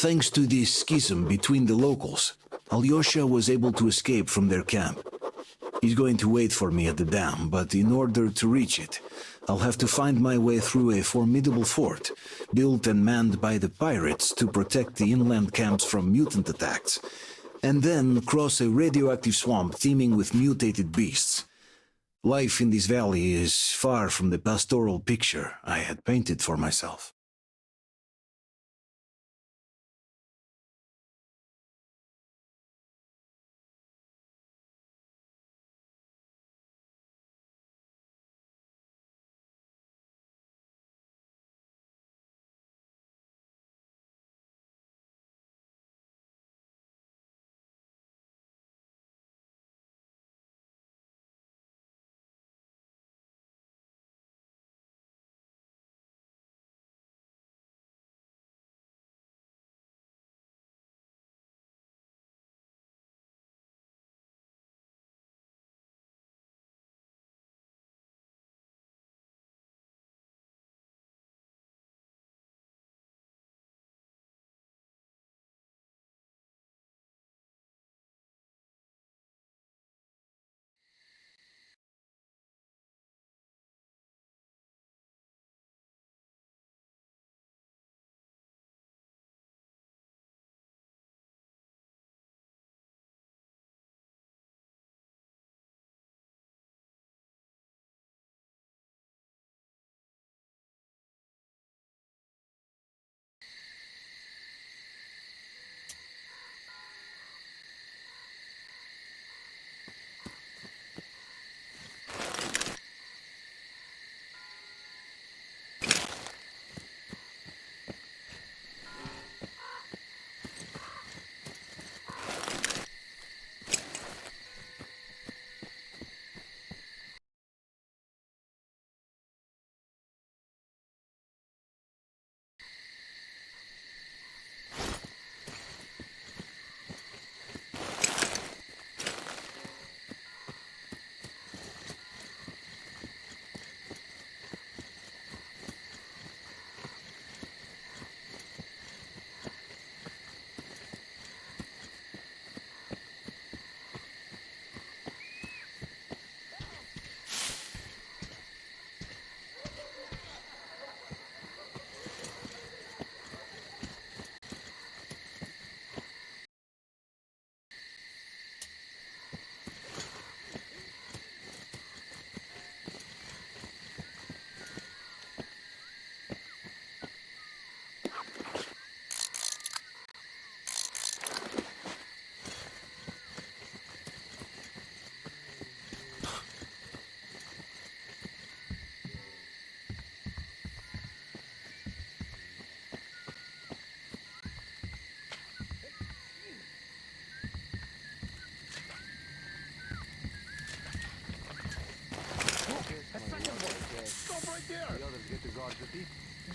Thanks to this schism between the locals, Alyosha was able to escape from their camp. He's going to wait for me at the dam, but in order to reach it, I'll have to find my way through a formidable fort, built and manned by the pirates to protect the inland camps from mutant attacks, and then cross a radioactive swamp teeming with mutated beasts. Life in this valley is far from the pastoral picture I had painted for myself.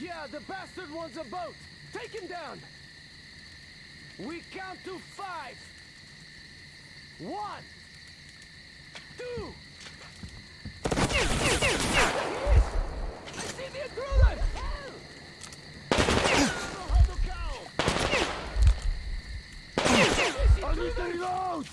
Yeah, the bastard wants a boat! Take him down! We count to 5! 1, 2! I see the intruder! I need to reload!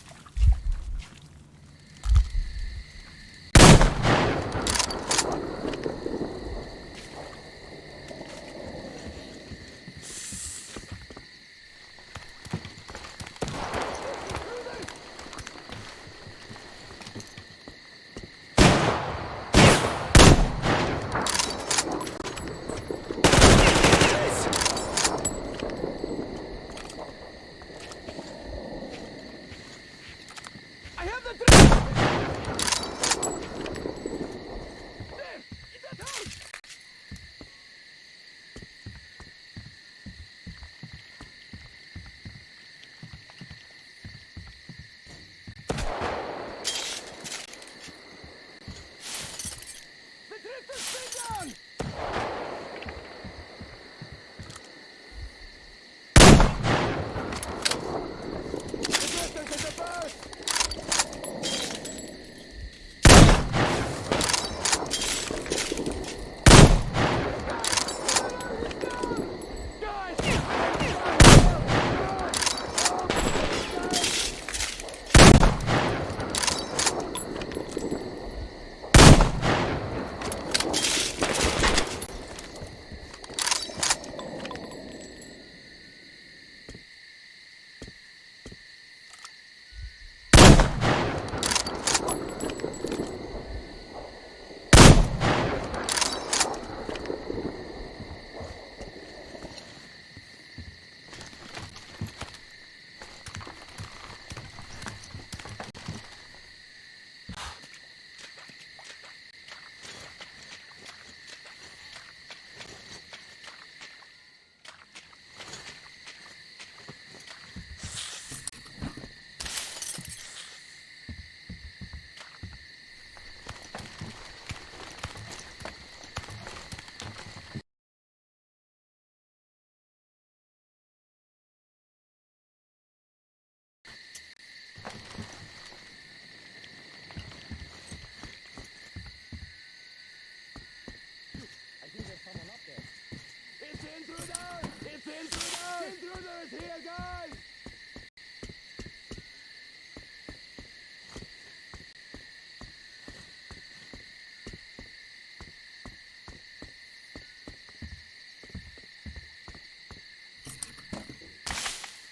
intruder! The intruder is here, guys!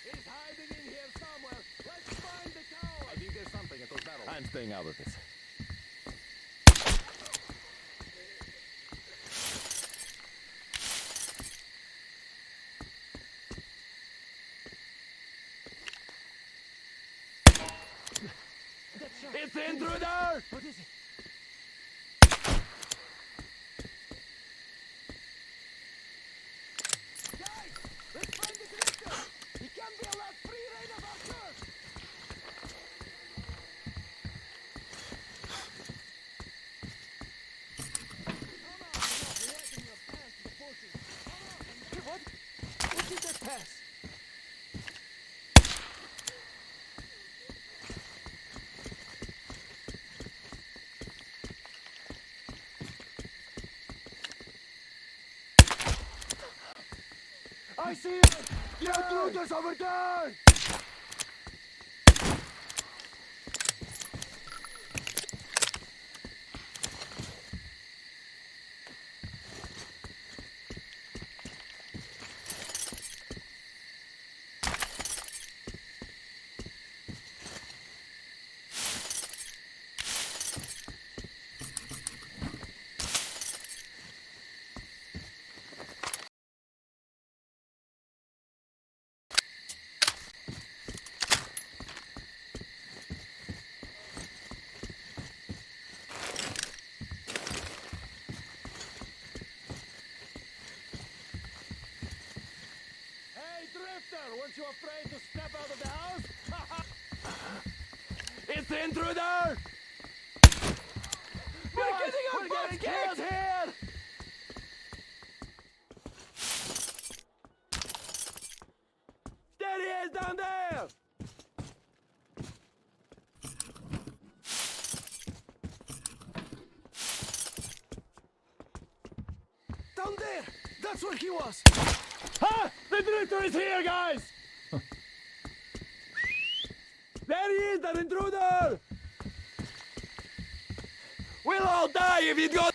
He's hiding in here somewhere. Let's find the coward. I think there's something at those barrels. I'm staying out of this. It's the intruder! What is it? Guys, let's find the drifter! He can't be allowed free reign of our church! Come on, you're wetting your pants to the bushes. Come on! Hey, what? What did that pass? I see it! The intruders over there! Weren't you afraid to step out of the house? It's the intruder! We're getting killed here! There he is down there! Down there! That's where he was! Ha! The drifter is here, guys! There he is, the intruder! We'll all die if you go...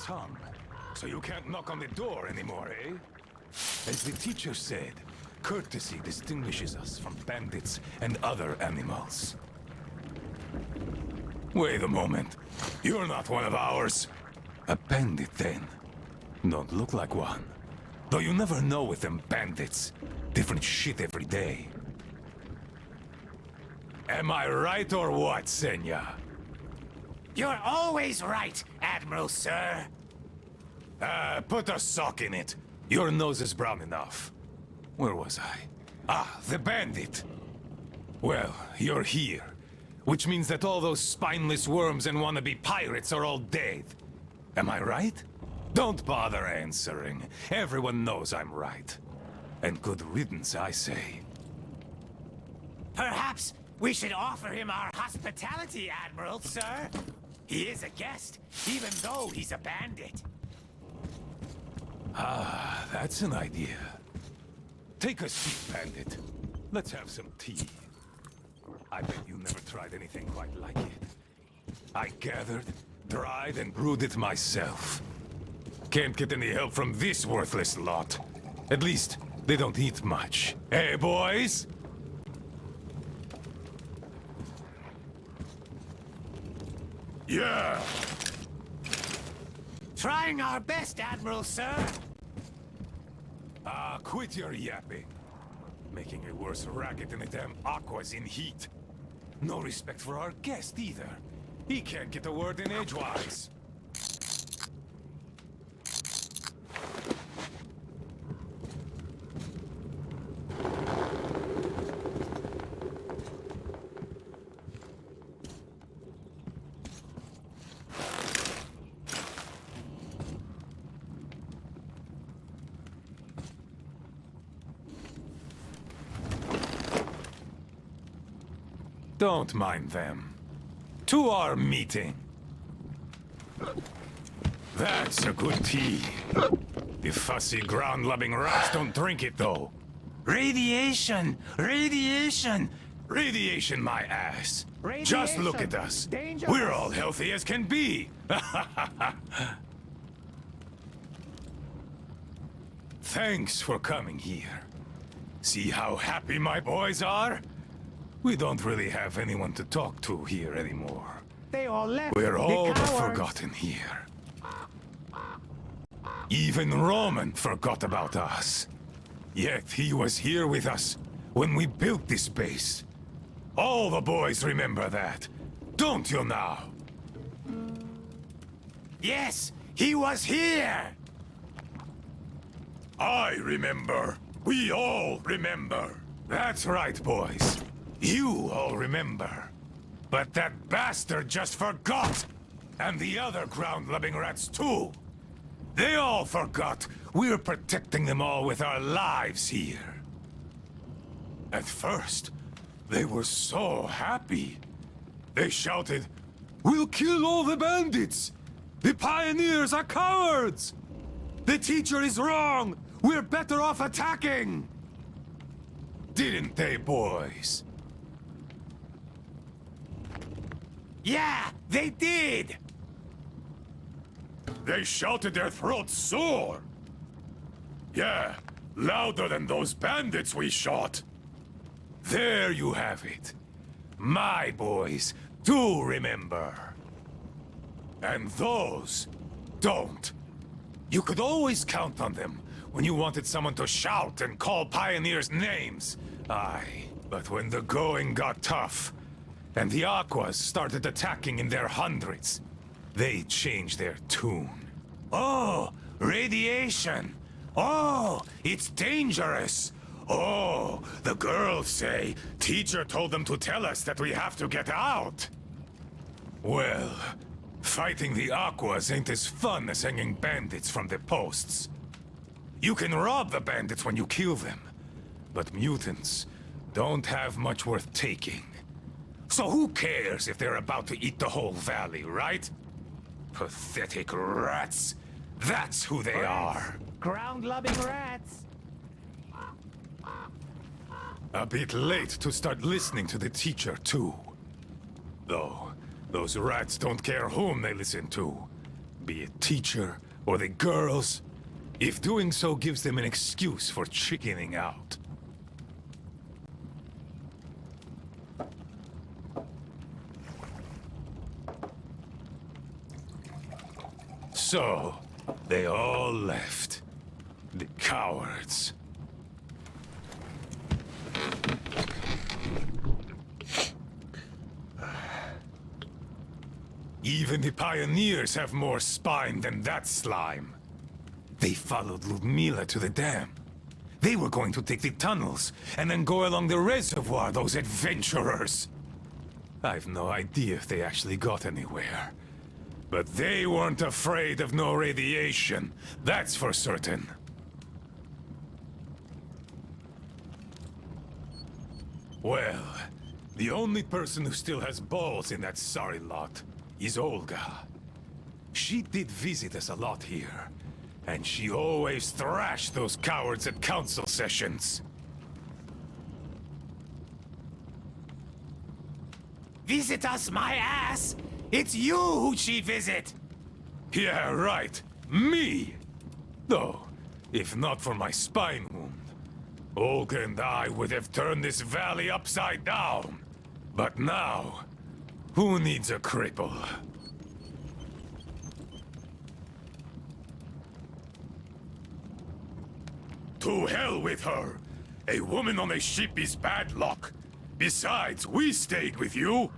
tongue. So you can't knock on the door anymore, eh? As the teacher said, courtesy distinguishes us from bandits and other animals. Wait a moment. You're not one of ours. A bandit, then? Don't look like one. Though you never know with them bandits. Different shit every day. Am I right or what, Senya? You're always right, Admiral, sir. Put a sock in it. Your nose is brown enough. Where was I? Ah, the bandit. Well, you're here. Which means that all those spineless worms and wannabe pirates are all dead. Am I right? Don't bother answering. Everyone knows I'm right. And good riddance, I say. Perhaps we should offer him our hospitality, Admiral, sir. He is a guest, even though he's a bandit. Ah, that's an idea. Take a seat, bandit. Let's have some tea. I bet you never tried anything quite like it. I gathered, dried, and brewed it myself. Can't get any help from this worthless lot. At least, they don't eat much. Hey, boys? Yeah! Trying our best, Admiral, sir. Quit your yapping. Making a worse racket than the damn Aqua's in heat. No respect for our guest, either. He can't get a word in edgewise. Don't mind them. To our meeting. That's a good tea. You fussy ground-loving rats don't drink it, though. Radiation! Radiation! Radiation, my ass. Just look at us. Dangerous. We're all healthy as can be. Thanks for coming here. See how happy my boys are? We don't really have anyone to talk to here anymore. They all left. We're all the but cowards. forgotten here. Even Roman forgot about us. Yet he was here with us when we built this base. All the boys remember that, don't you now? Yes, he was here. I remember. We all remember. That's right, boys. You all remember. But that bastard just forgot! And the other ground-loving rats, too! They all forgot we're protecting them all with our lives here. At first, they were so happy. They shouted, "We'll kill all the bandits! The pioneers are cowards! The teacher is wrong! We're better off attacking!" Didn't they, boys? Yeah, they did. They shouted their throats sore. Yeah, louder than those bandits we shot. There you have it. My boys do remember. And those don't. You could always count on them when you wanted someone to shout and call pioneers names. Aye, but when the going got tough, and the Aquas started attacking in their hundreds, they changed their tune. Oh, radiation! Oh, it's dangerous! Oh, the girls say teacher told them to tell us that we have to get out! Well, fighting the Aquas ain't as fun as hanging bandits from the posts. You can rob the bandits when you kill them, but mutants don't have much worth taking. So who cares if they're about to eat the whole valley, right? Pathetic rats. That's who they are. Ground-loving rats. A bit late to start listening to the teacher, too. Though, those rats don't care whom they listen to. be it teacher or the girls, if doing so gives them an excuse for chickening out. So, they all left. The cowards. Even the pioneers have more spine than that slime. They followed Ludmila to the dam. They were going to take the tunnels, and then go along the reservoir, those adventurers. I've no idea if they actually got anywhere. But they weren't afraid of no radiation, that's for certain. Well, the only person who still has balls in that sorry lot is Olga. She did visit us a lot here, and she always thrashed those cowards at council sessions. Visit us, my ass! It's you who she'd visit! Yeah, right. Me! Though, if not for my spine wound, Olga and I would have turned this valley upside down. But now, who needs a cripple? To hell with her! A woman on a ship is bad luck. Besides, we stayed with you.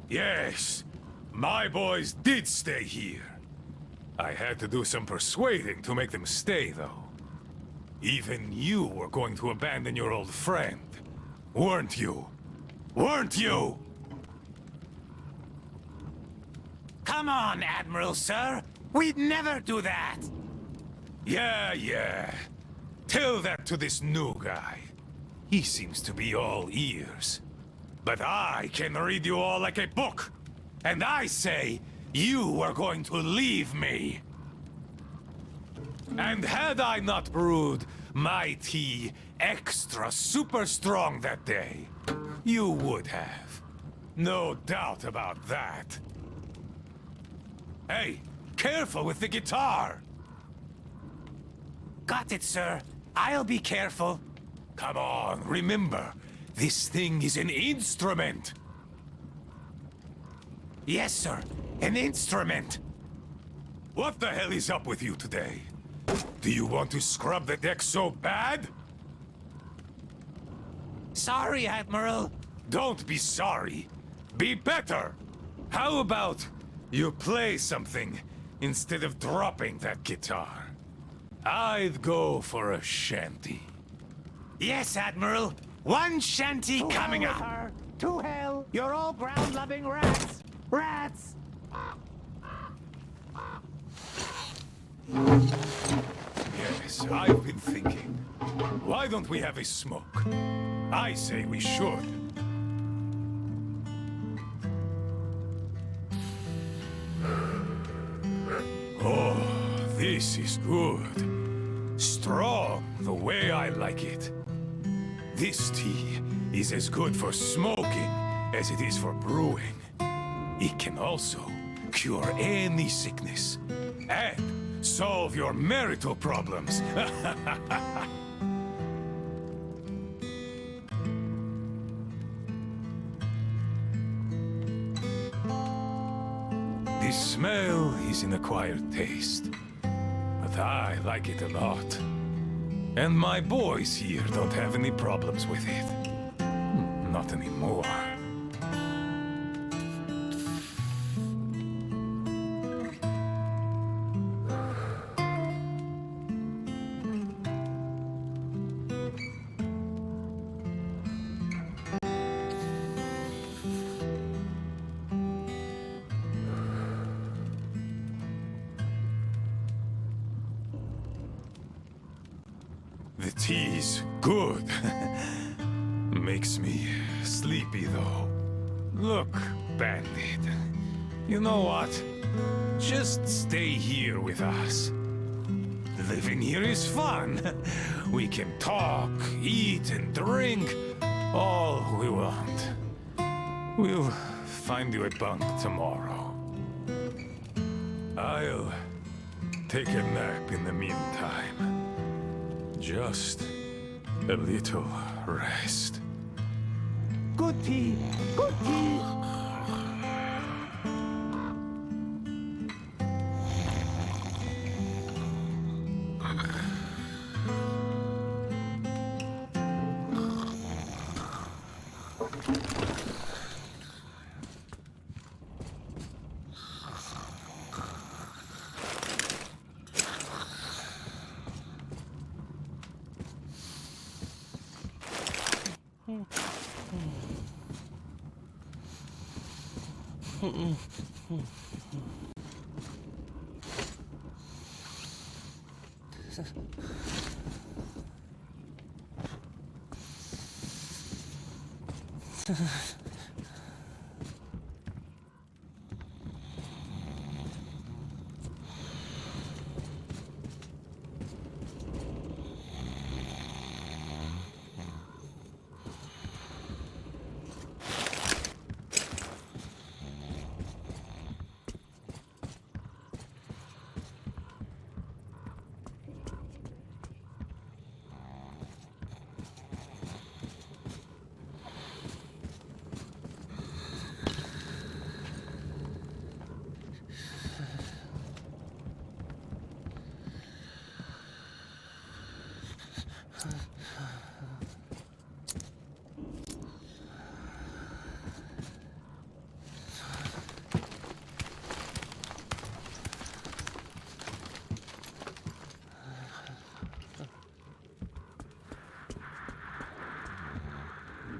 Yes, my boys did stay here. I had to do some persuading to make them stay, though. Even you were going to abandon your old friend, weren't you? Weren't you? Come on, Admiral, sir! We'd never do that! Yeah. Tell that to this new guy. He seems to be all ears. But I can read you all like a book. And I say, you are going to leave me. And had I not brewed my tea extra super strong that day, you would have. No doubt about that. Hey, careful with the guitar! Got it, sir. I'll be careful. Come on, remember, this thing is an instrument. Yes, sir. An instrument. What the hell is up with you today? Do you want to scrub the deck so bad? Sorry, Admiral. Don't be sorry. Be better. How about you play something instead of dropping that guitar? I'd go for a shanty. Yes, Admiral. One shanty coming up. Her. To hell! You're all ground-loving rats! Rats! Yes, I've been thinking. Why don't we have a smoke? I say we should. Oh, this is good. Strong, the way I like it. This tea is as good for smoking as it is for brewing. It can also cure any sickness and solve your marital problems. The smell is an acquired taste, but I like it a lot. And my boys here don't have any problems with it. Not anymore. The tea's good. Makes me sleepy, though. Look, Bandit. You know what? Just stay here with us. Living here is fun. We can talk, eat, and drink all we want. We'll find you a bunk tomorrow. I'll take a nap in the meantime. Just a little rest. Good tea. Good tea.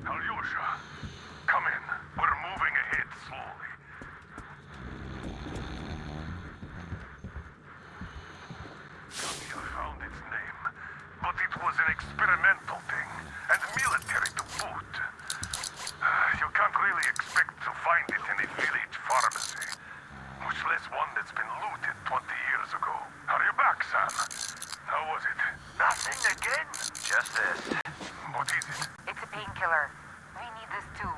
Alyosha, come in. We're moving ahead slowly. I found its name, but it was an experimental thing, and military to boot. You can't really expect to find it in a village pharmacy, much less one that's been looted 20 years ago. Are you back, Sam? How was it? Nothing again? Just this. What is it? It's a painkiller. We need this too.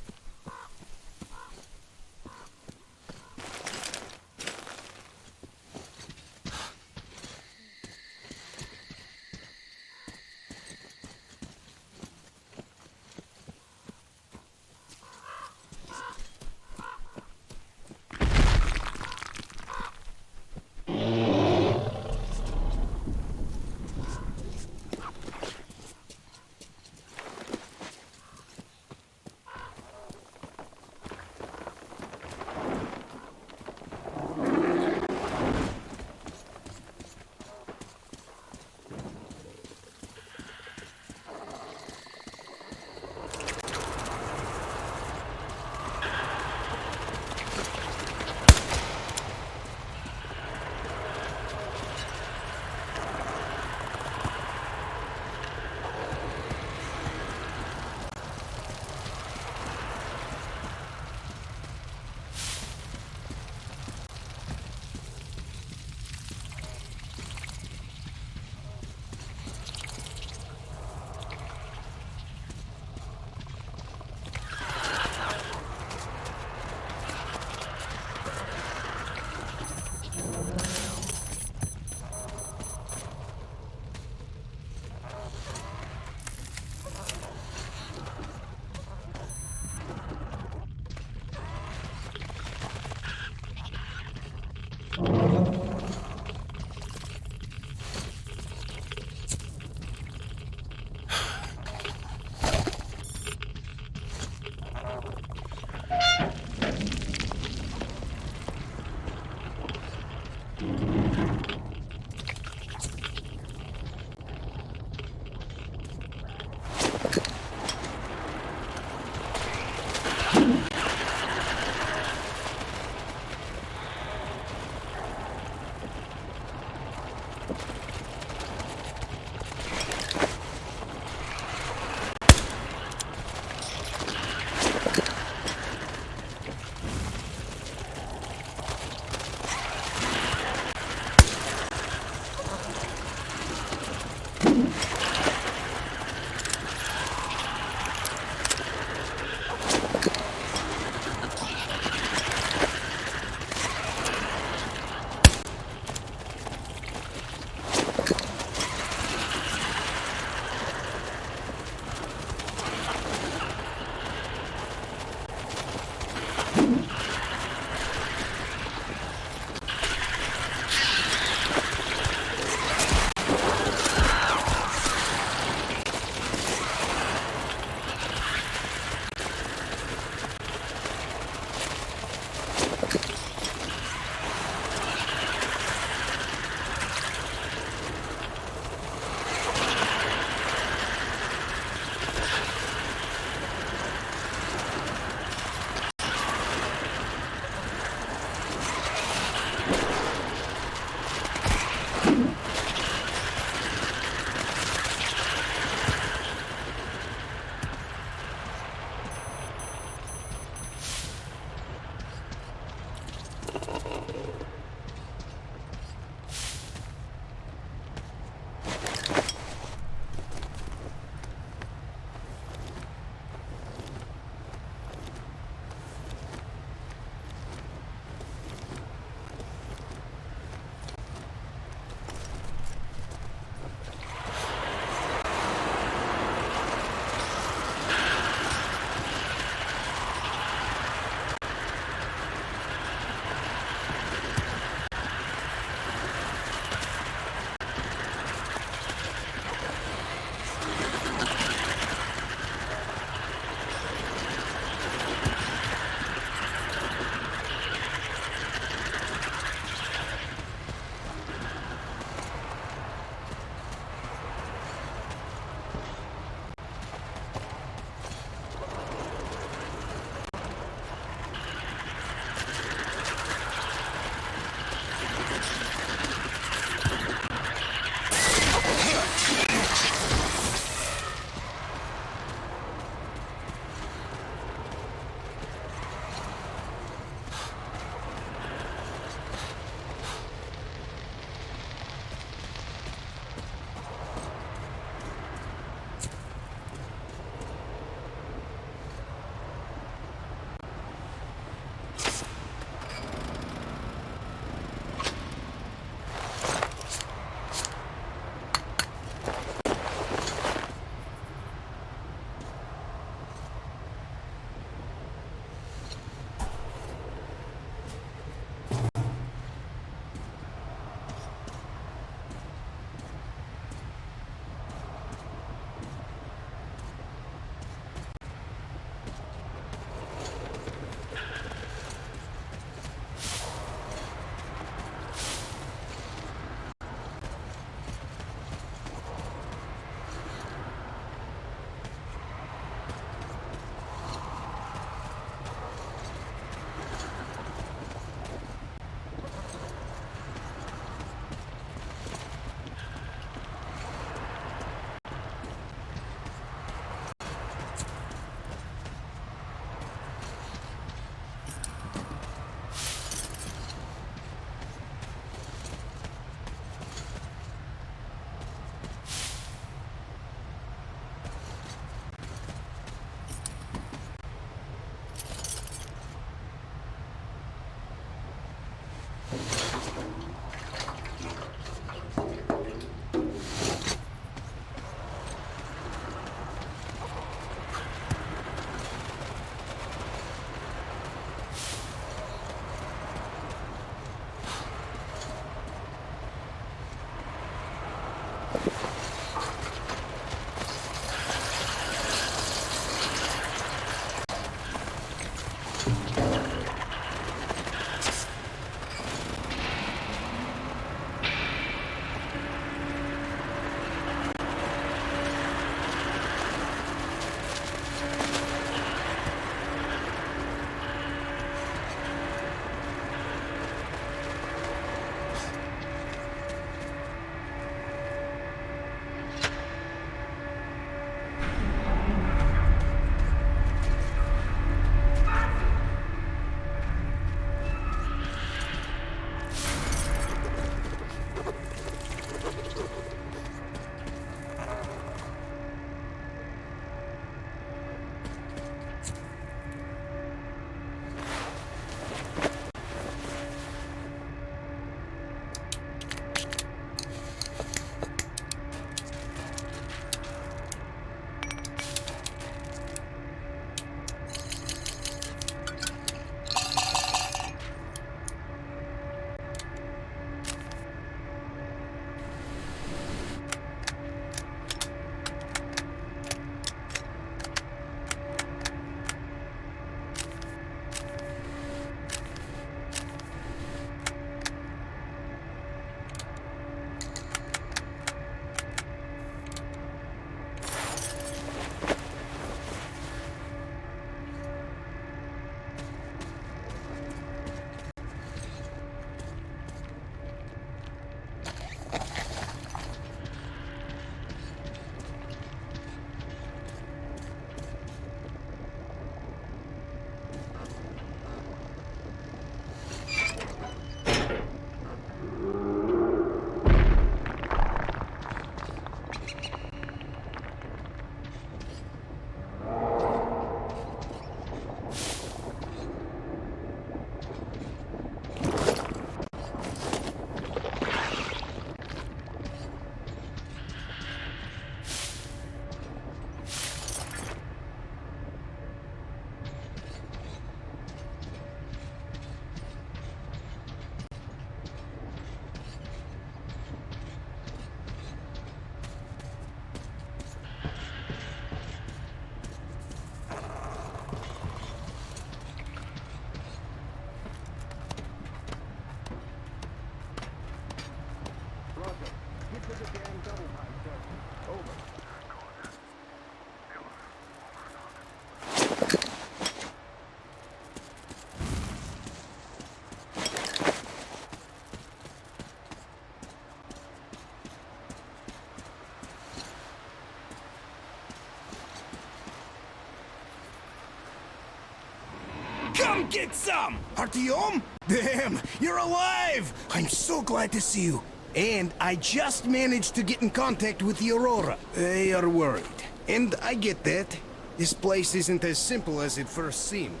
Get some! Artyom? Damn, you're alive! I'm so glad to see you. And I just managed to get in contact with the Aurora. They are worried. And I get that. This place isn't as simple as it first seemed.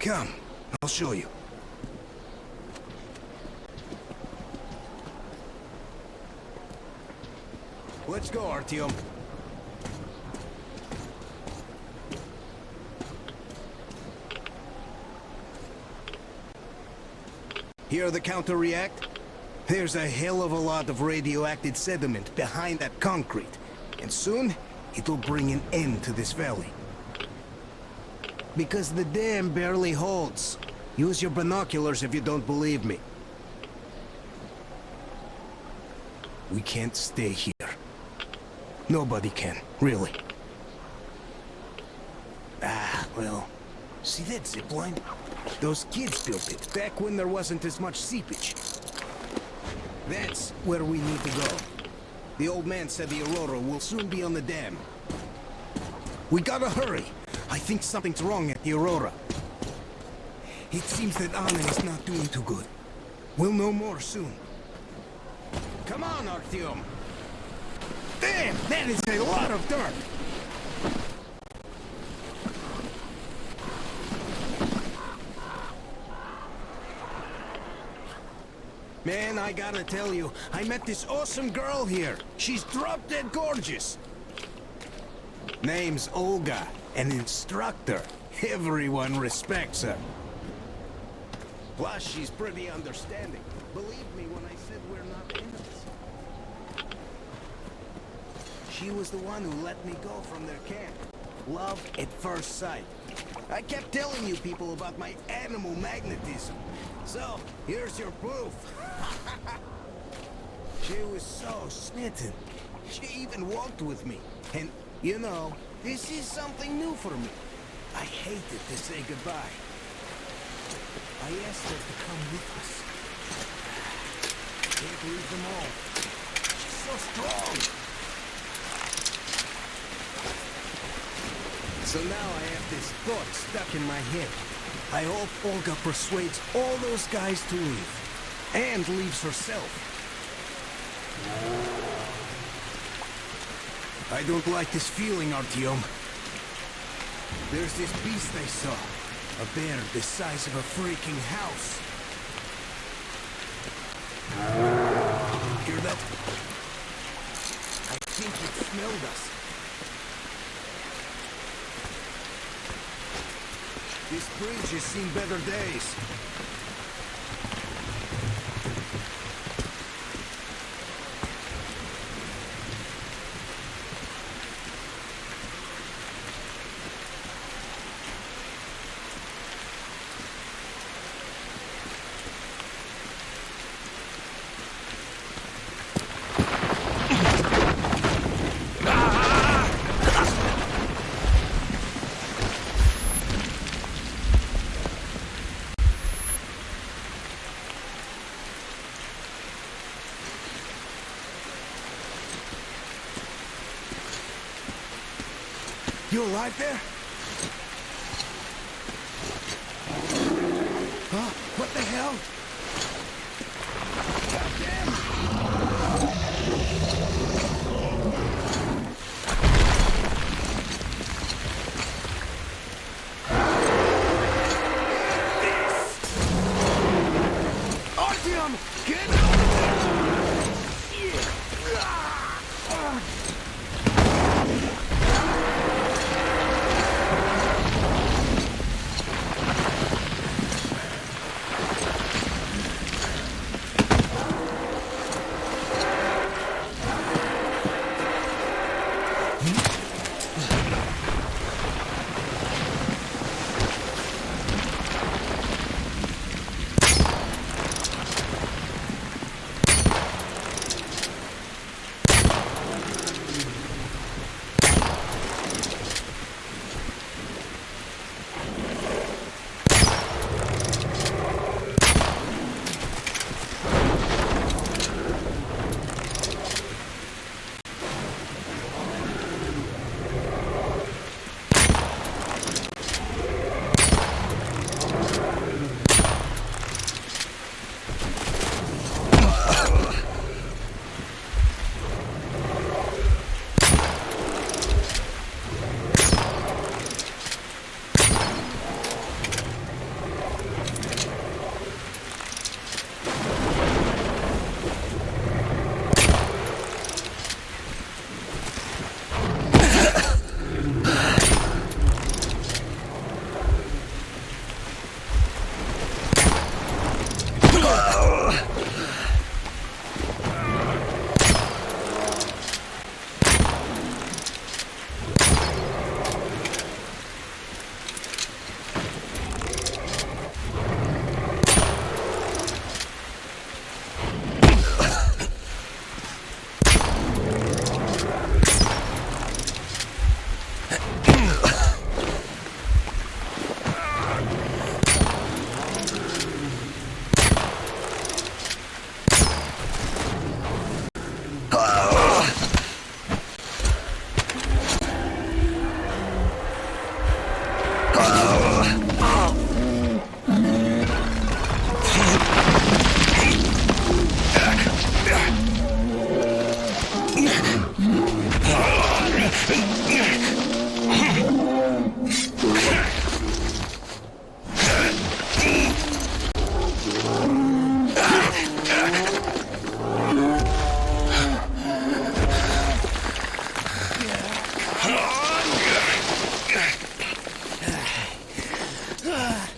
Come, I'll show you. Let's go, Artyom. Hear the counter react? There's a hell of a lot of radioactive sediment behind that concrete, and soon it'll bring an end to this valley. Because the dam barely holds. Use your binoculars if you don't believe me. We can't stay here. Nobody can, really. Ah, well, see that zipline? Those kids built it back when there wasn't as much seepage. That's where we need to go. The old man said the Aurora will soon be on the dam. We gotta hurry. I think something's wrong at the Aurora. It seems that Anna is not doing too good. We'll know more soon. Come on, Artyom. Damn, that is a lot of dirt. Man, I gotta tell you, I met this awesome girl here. She's drop-dead gorgeous. Name's Olga, an instructor. Everyone respects her. Plus, she's pretty understanding. Believe me when I said we're not enemies. She was the one who let me go from their camp. Love at first sight. I kept telling you people about my animal magnetism. So, here's your proof. She was so smitten. She even walked with me. And, you know, this is something new for me. I hated to say goodbye. I asked her to come with us. Can't leave them all. She's so strong. So now I have this thought stuck in my head. I hope Olga persuades all those guys to leave. And leaves herself. I don't like this feeling, Artyom. There's this beast I saw. A bear the size of a freaking house. Hear that? I think it smelled us. This bridge has seen better days. You alive there? Huh? What the hell? Artyom, get out of there!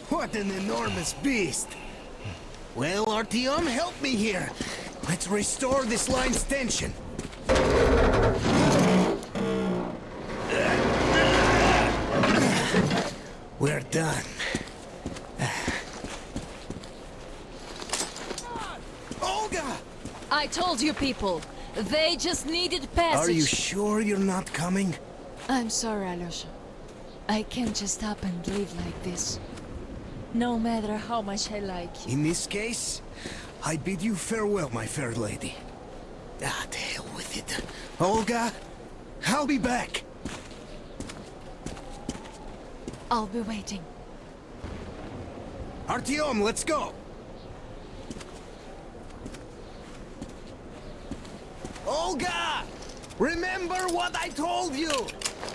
What an enormous beast! Well, Artyom, help me here. Let's restore this line's tension. We're done. Olga! I told you people, they just needed passage. Are you sure you're not coming? I'm sorry, Alyosha. I can't just up and leave like this. No matter how much I like you. In this case, I bid you farewell, my fair lady. Ah, to hell with it. Olga, I'll be back. I'll be waiting. Artyom, let's go! Olga! Remember what I told you!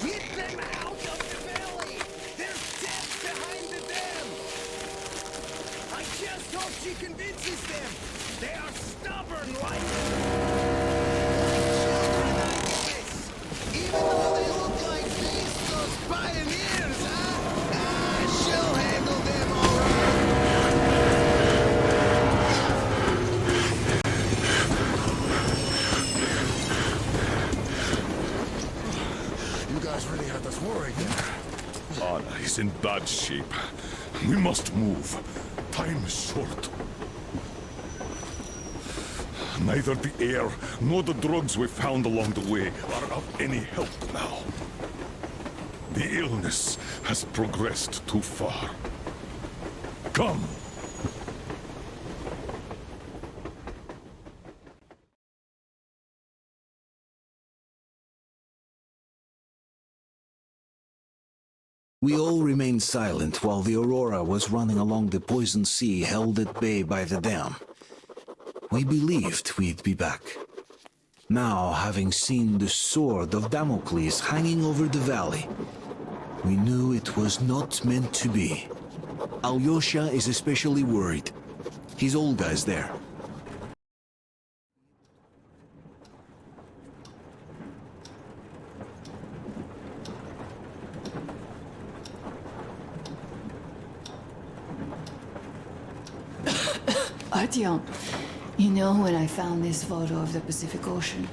Get them out of the valley! There's death behind the dam! I just hope she convinces them! They are stubborn like... children, I guess! Even though they look like beasts, those pioneers, huh? Ah, she'll handle them all right! You guys really had us worried there. Anna is in bad shape. We must move. Time is short. Neither the air nor the drugs we found along the way are of any help now. The illness has progressed too far. Come! We all remained silent while the Aurora was running along the poison sea held at bay by the dam. We believed we'd be back. Now, having seen the sword of Damocles hanging over the valley, we knew it was not meant to be. Alyosha is especially worried. His Olga is there. Artyom, you know, when I found this photo of the Pacific Ocean,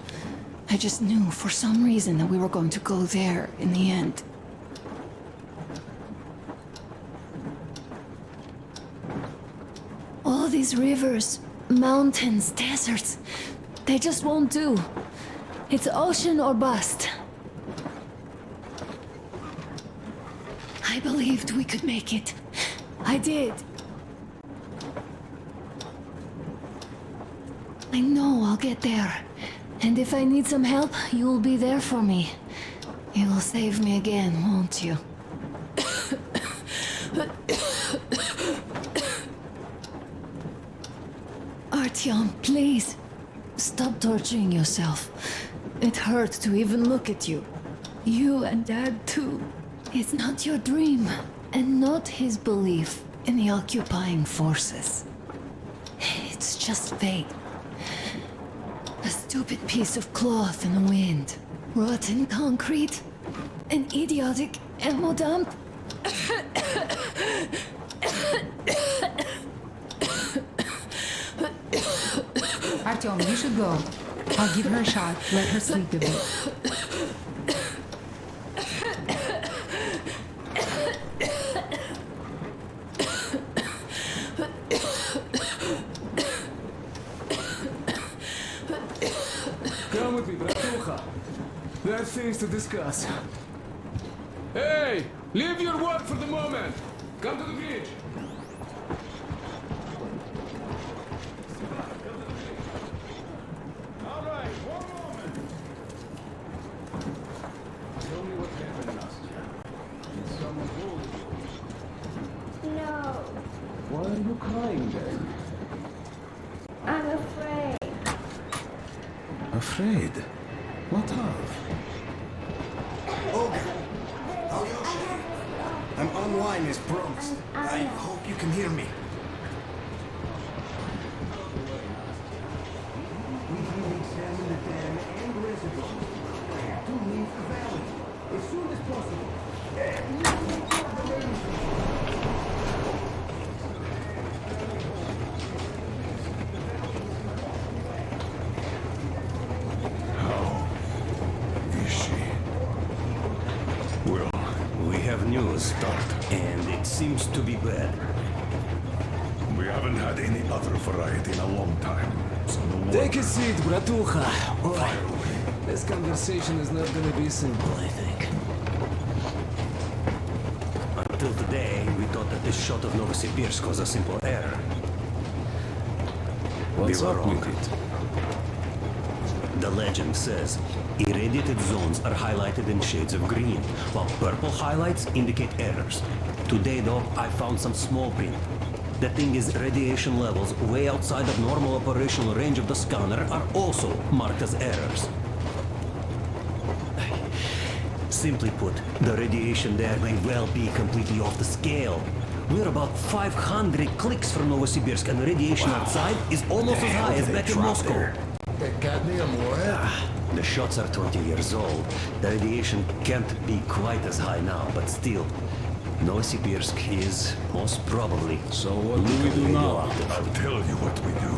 I just knew for some reason that we were going to go there in the end. All these rivers, mountains, deserts, they just won't do. It's ocean or bust. I believed we could make it. I did. I know I'll get there. And if I need some help, you'll be there for me. You will save me again, won't you? Artyom, please. Stop torturing yourself. It hurts to even look at you. You and Dad too. It's not your dream, and not his belief in the occupying forces. It's just fate. A stupid piece of cloth in the wind. Rotten concrete. An idiotic ammo dump. Artyom, you should go. I'll give her a shot. Let her sleep a bit. Come with me, bratucha. There are things to discuss. Hey! Leave your work for the moment! Come to the bridge! All right, one moment. Tell me what happened last year. Did someone bully you? No, Why are you crying then? I'm afraid. Afraid? What of? Olga, Alyosha, I'm online as promised. I hope you can hear me. We can examine the dam and reservoir. I have to leave the valley as soon as possible. We have news, and it seems to be bad. We haven't had any other variety in a long time, so no wonder. Take a seat, bratucha. This conversation is not gonna be simple, I think. Until today, we thought that this shot of Novosibirsk was a simple error. What's We were up wrong. with it? The legend says irradiated zones are highlighted in shades of green, while purple highlights indicate errors. Today, though, I found some small print. The thing is, radiation levels way outside of normal operational range of the scanner are also marked as errors. Simply put, the radiation there may well be completely off the scale. We're about 500 clicks from Novosibirsk, and the radiation outside is almost as high as back in Moscow. The shots are 20 years old. The radiation can't be quite as high now, but still, Novosibirsk is most probably. So what do we do now? I'll tell you what we do.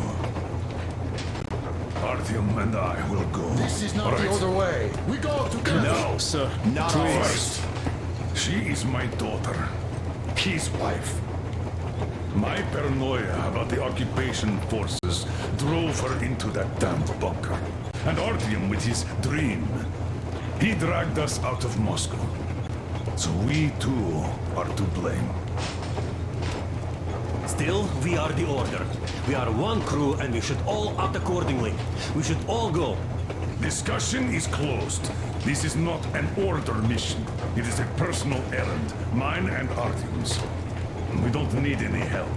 Artyom and I will go. This is not All the right? other way. We go together. No, Sir, not please. first. She is my daughter, his wife. My paranoia about the occupation forces drove her into that damned bunker. And Artyom with his dream. He dragged us out of Moscow. So we too are to blame. Still, we are the order. We are one crew, and we should all act accordingly. We should all go. Discussion is closed. This is not an order mission. It is a personal errand, mine and Artyom's. We don't need any help.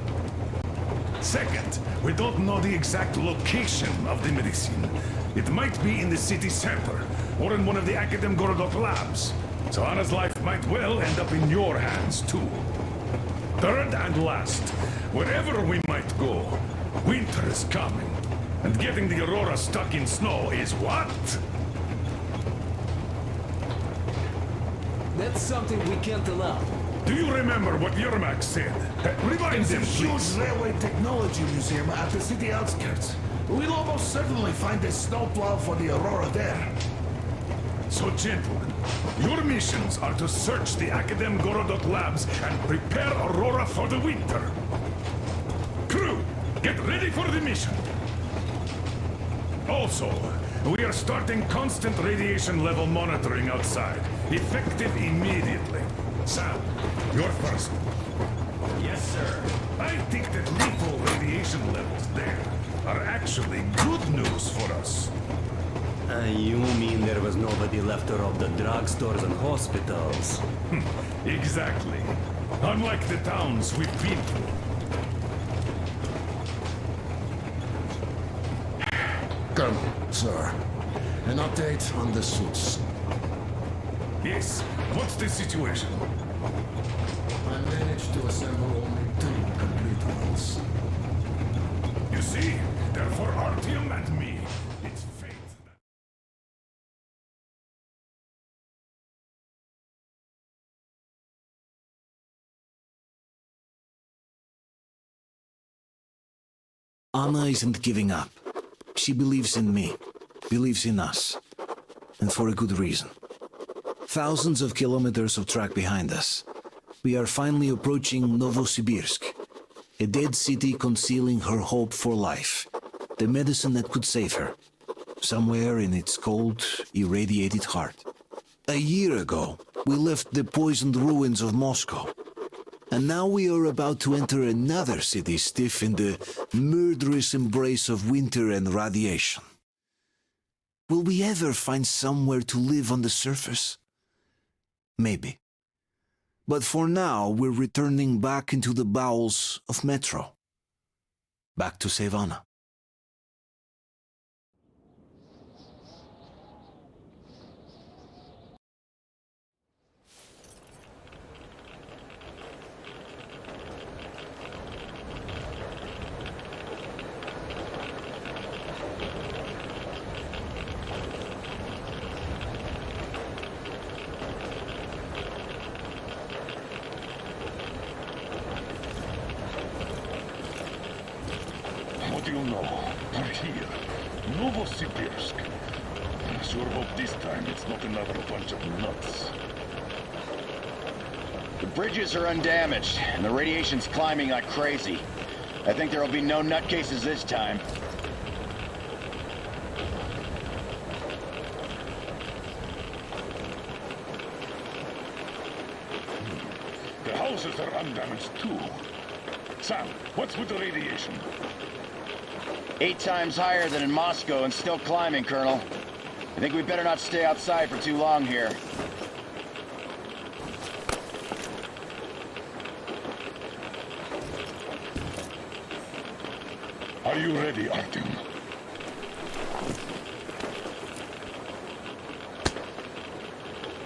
Second, we don't know the exact location of the medicine. It might be in the city center, or in one of the Academ Gorodok labs. So Anna's life might well end up in your hands, too. Third and last, wherever we might go, winter is coming. And getting the Aurora stuck in snow is what? That's something we can't allow. Do you remember what Yermak said? Rewind There's a him, huge please. railway technology museum at the city outskirts. We'll almost certainly find a snowplow for the Aurora there. So, gentlemen, your missions are to search the Academ Gorodok labs and prepare Aurora for the winter. Crew, get ready for the mission. Also, we are starting constant radiation level monitoring outside, effective immediately. Sam, you're first. Yes, sir. I think that lethal radiation levels there are actually good news for us. You mean there was nobody left to rob the drugstores and hospitals? Exactly. Unlike the towns we've been through. Colonel, sir. An update on the suits. Yes, what's the situation? I managed to assemble only 2 complete ones. You see, they're for Artyom and me. It's fate. Anna isn't giving up. She believes in me, believes in us, and for a good reason. Thousands of kilometers of track behind us, we are finally approaching Novosibirsk, a dead city concealing her hope for life, the medicine that could save her, somewhere in its cold, irradiated heart. A year ago, we left the poisoned ruins of Moscow, and now we are about to enter another city stiff in the murderous embrace of winter and radiation. Will we ever find somewhere to live on the surface? Maybe. But for now, we're returning back into the bowels of Metro. Back to save Anna. Novosibirsk. I sure hope this time it's not another bunch of nuts. The bridges are undamaged, and the radiation's climbing like crazy. I think there'll be no nutcases this time. The houses are undamaged too. Sam, what's with the radiation? 8 times higher than in Moscow and still climbing, Colonel. I think we better not stay outside for too long here. Are you ready, Artyom?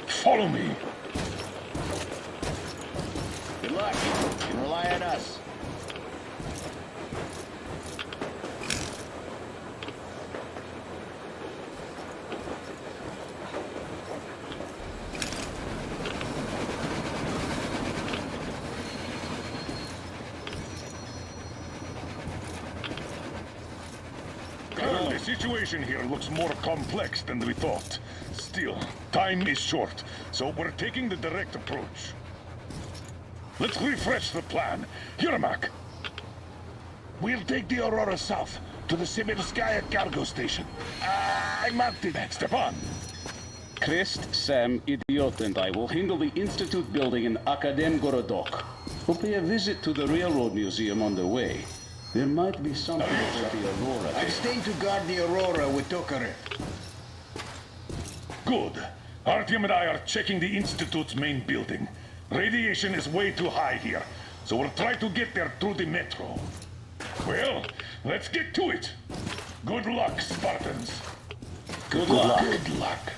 Follow me. Good luck. You can rely on us. Colonel, the situation here looks more complex than we thought. Still, time is short, so we're taking the direct approach. Let's refresh the plan. Yermak, we'll take the Aurora south to the Sibirskaya cargo station. I marked it. Stepan. Krist, Sam, Idiot, and I will handle the Institute building in Akadem Gorodok. We'll pay a visit to the Railroad Museum on the way. There might be something about the Aurora. I'm staying to guard the Aurora with Tokarev. Good. Artyom and I are checking the Institute's main building. Radiation is way too high here, so we'll try to get there through the metro. Well, let's get to it. Good luck, Spartans. Good luck. Good luck.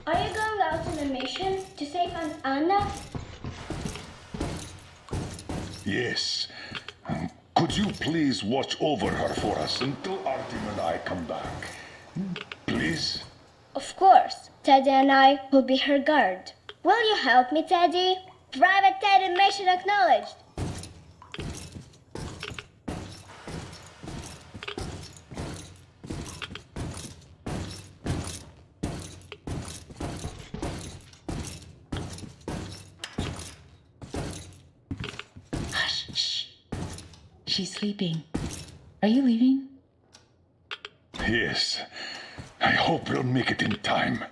Are you going out on a mission to save Aunt Anna? Yes. Could you please watch over her for us until Artyom and I come back? Please? Of course. Teddy and I will be her guard. Will you help me, Teddy? Private Teddy mission acknowledged. She's sleeping. Are you leaving? Yes. I hope we'll make it in time.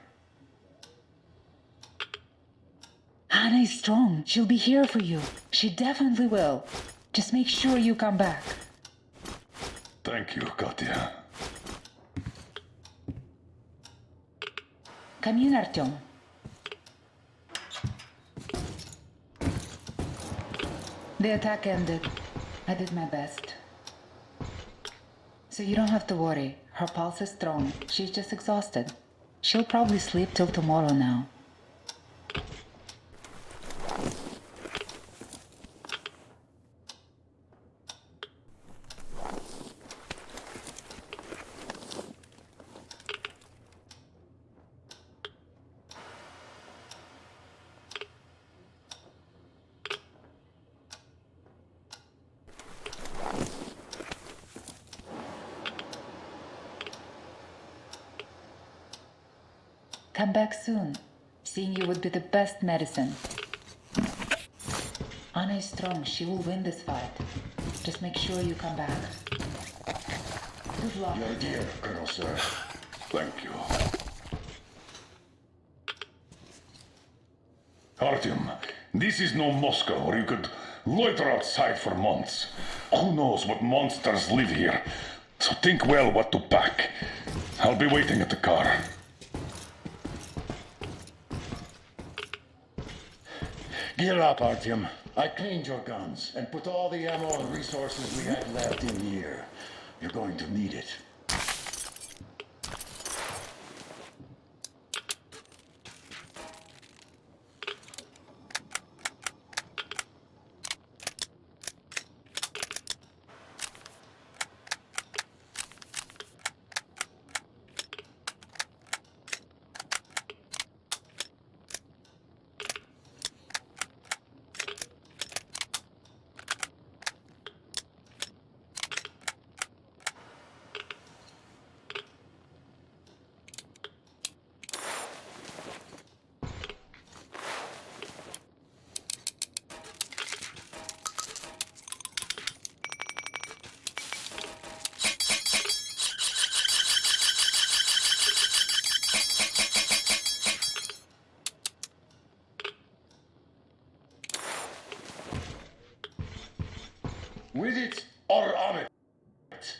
Anna is strong. She'll be here for you. She definitely will. Just make sure you come back. Thank you, Katya. Come in, Artyom. The attack ended. I did my best. So you don't have to worry. Her pulse is strong. She's just exhausted. She'll probably sleep till tomorrow now. Come back soon. Seeing you would be the best medicine. Anna is strong. She will win this fight. Just make sure you come back. Good luck. You're dear, Colonel, sir. Thank you. Artyom, this is no Moscow where you could loiter outside for months. Who knows what monsters live here? So think well what to pack. I'll be waiting at the car. Gear up, Artyom. I cleaned your guns and put all the ammo and resources we had left in here. You're going to need it. With it or on it?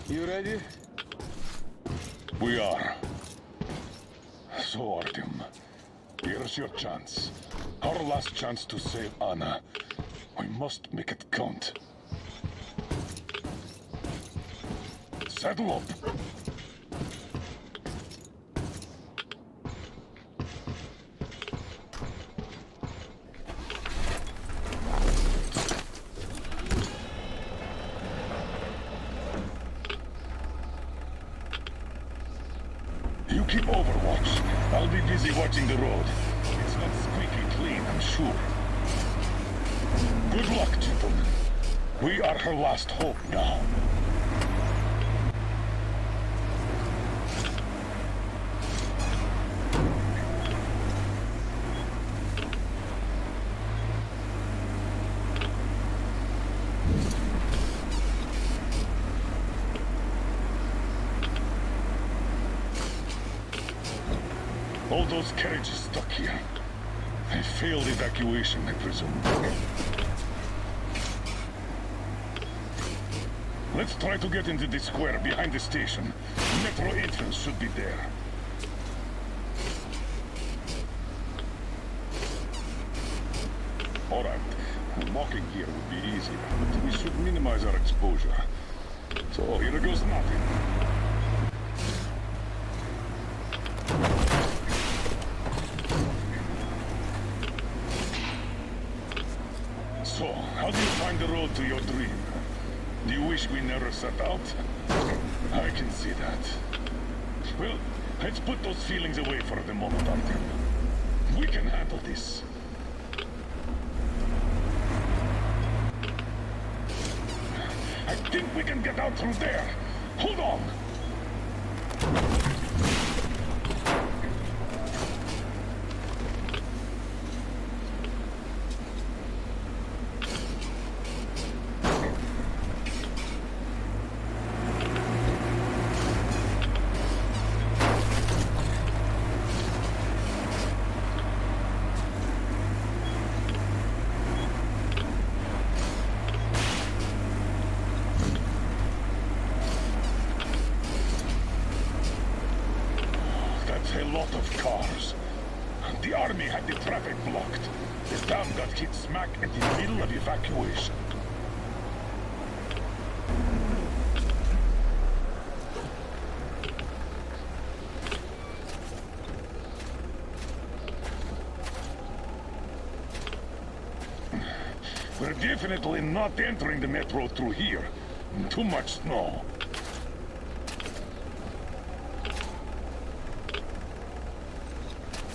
You ready? We are. So, Artyom, here's your chance. Our last chance to save Anna. We must make it count. Saddle up. You keep overwatch. I'll be busy watching the road. It's not squeaky clean, I'm sure. Good luck, gentlemen. We are her last hope now. All those carriages stuck here. A failed evacuation, I presume. Let's try to get into the square behind the station. Metro entrance should be there. All right. Walking here would be easier, but we should minimize our exposure. So here goes nothing. So, how do you find the road to your dream? Do you wish we never set out? I can see that. Well, let's put those feelings away for the moment, Artyom. We can handle this. I think we can get out through there. Hold on. A lot of cars. The army had the traffic blocked. The town got hit smack in the middle of evacuation. We're definitely not entering the metro through here. Too much snow.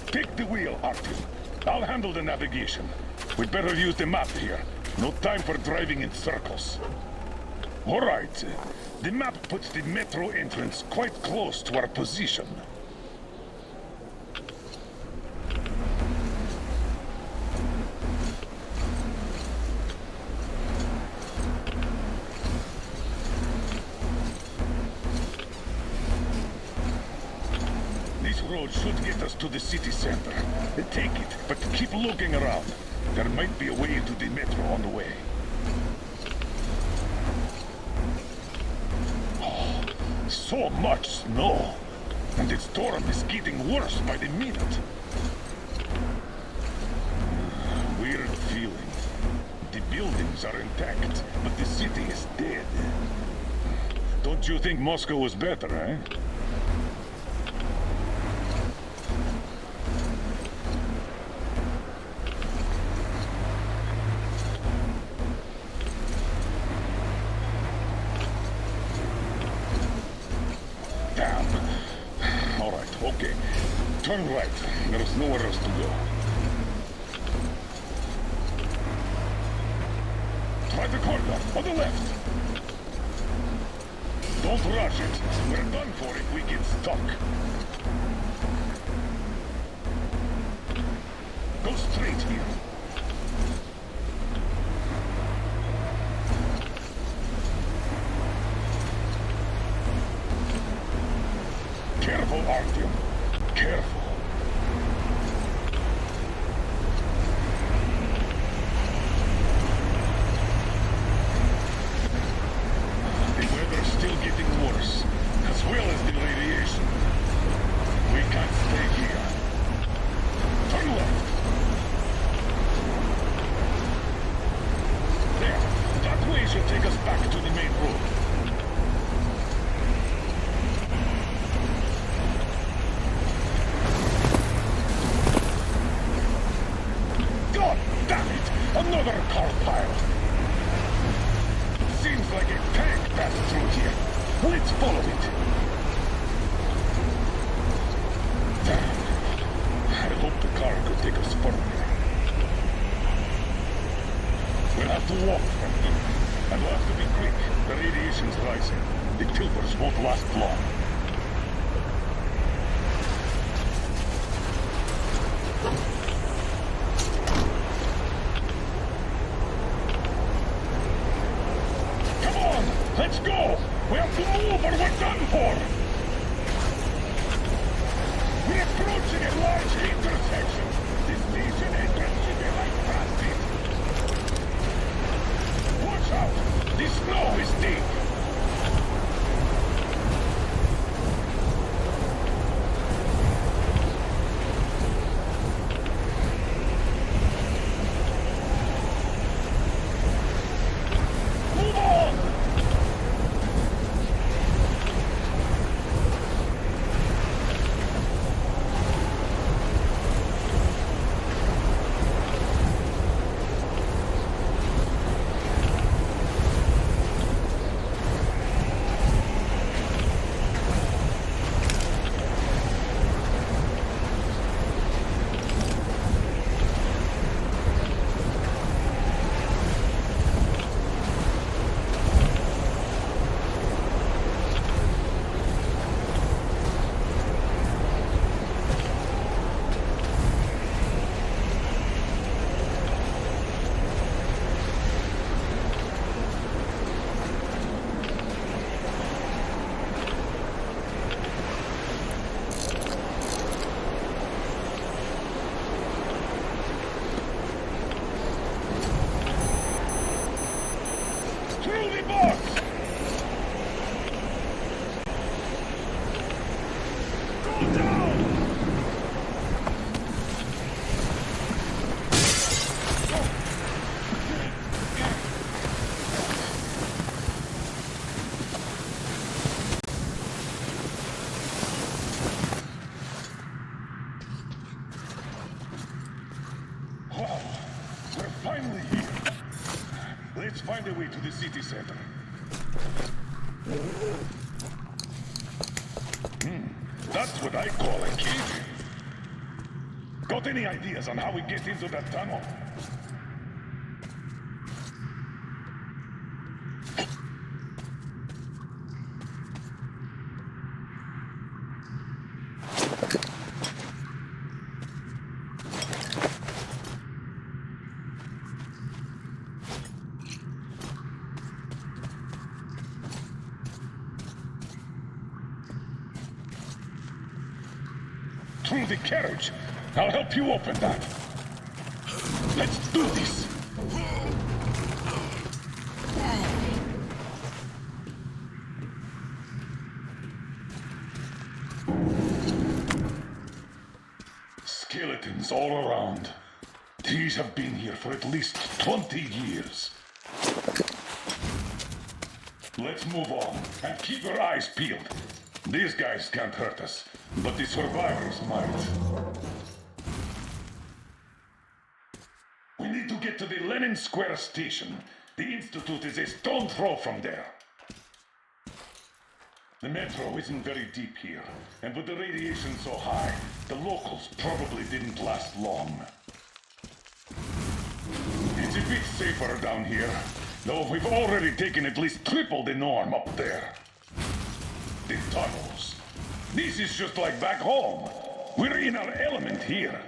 Take the wheel, Artyom. I'll handle the navigation. We'd better use the map here. No time for driving in circles. All right. The map puts the metro entrance quite close to our position. Road should get us to the city center. Take it, but keep looking around. There might be a way into the metro on the way. Oh, so much snow. And the storm is getting worse by the minute. Weird feeling. The buildings are intact, but the city is dead. Don't you think Moscow was better, eh? Okay. Turn right. There's nowhere else to go. Try the corridor on the left. Don't rush it. We're done for if we get stuck. Go straight here. Careful, Artyom. Careful. another car fire. Seems like a tank passed through here. Let's follow it. Damn. I hope the car could take us further. We'll have to walk from here. And we'll have to be quick. The radiation's rising. The tilters won't last long. Come on! Let's go! We have to move or we're done for! We're approaching a large intersection. The station entrance should be right past it. Watch out! The snow is deep! Move on! Through the box! Go down! Wow, we're finally here. Let's find a way to the city center. That's what I call a kid. Got any ideas on how we get into that tunnel? Through the carriage. I'll help you open that. Let's do this. Skeletons all around. These have been here for at least 20 years. Let's move on and keep our eyes peeled. These guys can't hurt us, but the survivors might. We need to get to the Lenin Square station. The Institute is a stone throw from there. The metro isn't very deep here, and with the radiation so high, the locals probably didn't last long. It's a bit safer down here, though we've already taken at least triple the norm up there. The tunnels. This is just like back home. We're in our element here.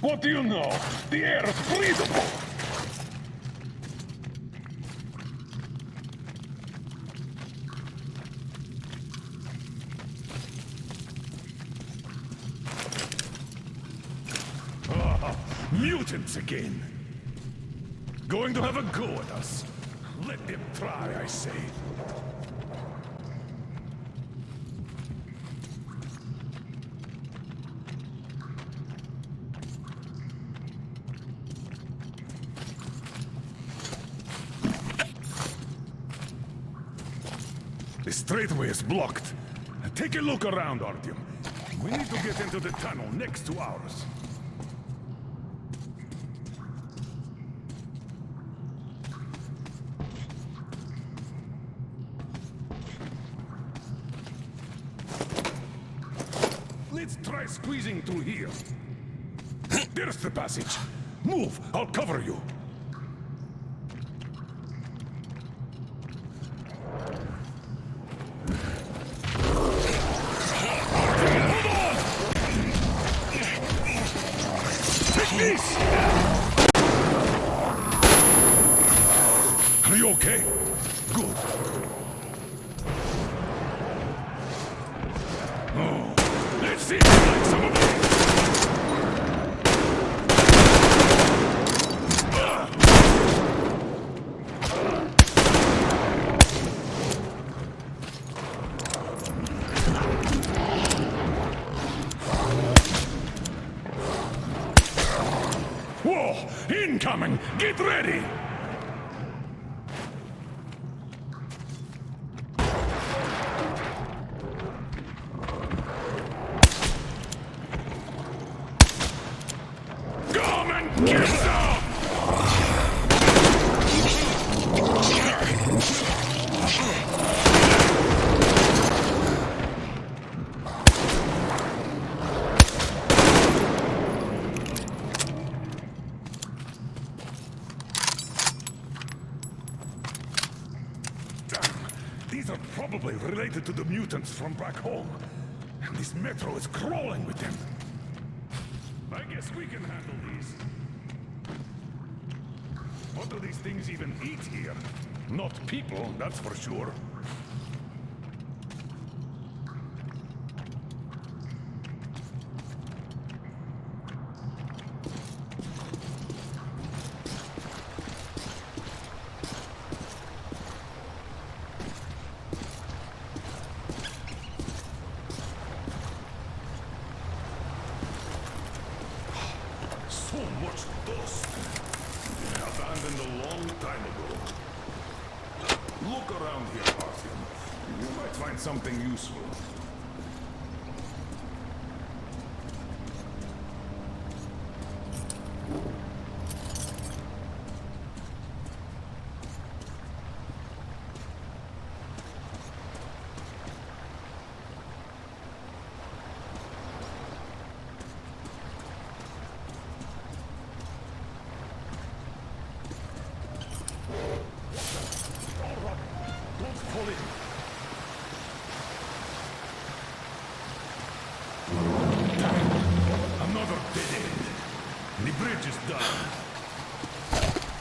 What do you know? The air is breathable. Mutants again. Going to have a go at us. Let them try, I say. The straightway is blocked. Take a look around, Artyom. We need to get into the tunnel next to ours. Let's try squeezing through here. There's the passage. Move, I'll cover you. Are you okay? Good. Oh, let's see if you like some of these. Whoa! Incoming! Get ready! Come and get some! These are probably related to the mutants from back home. And this metro is crawling with them. I guess we can handle these. What do these things even eat here? Not people, that's for sure. So much dust. Abandoned a long time ago. Look around here, Artyom. You might find something useful. Another dead end. The bridge is done.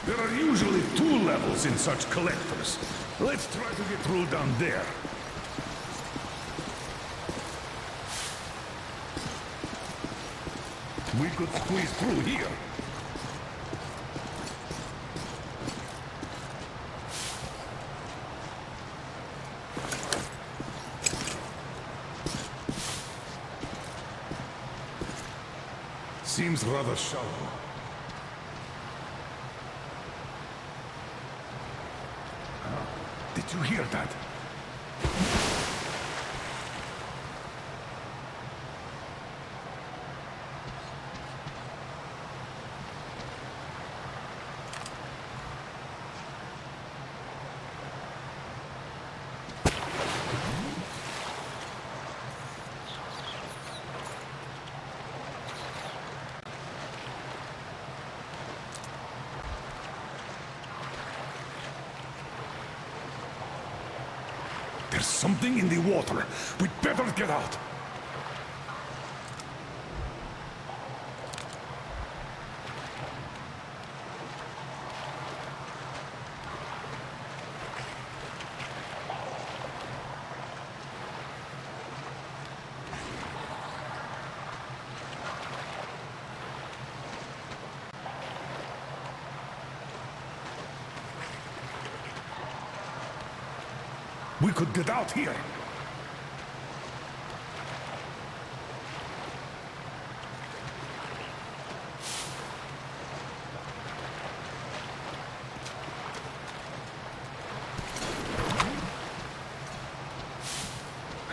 There are usually 2 levels in such collectors. Let's try to get through down there. We could squeeze through here. Seems rather shallow. Did you hear that? There's something in the water. We'd better get out. We could get out here.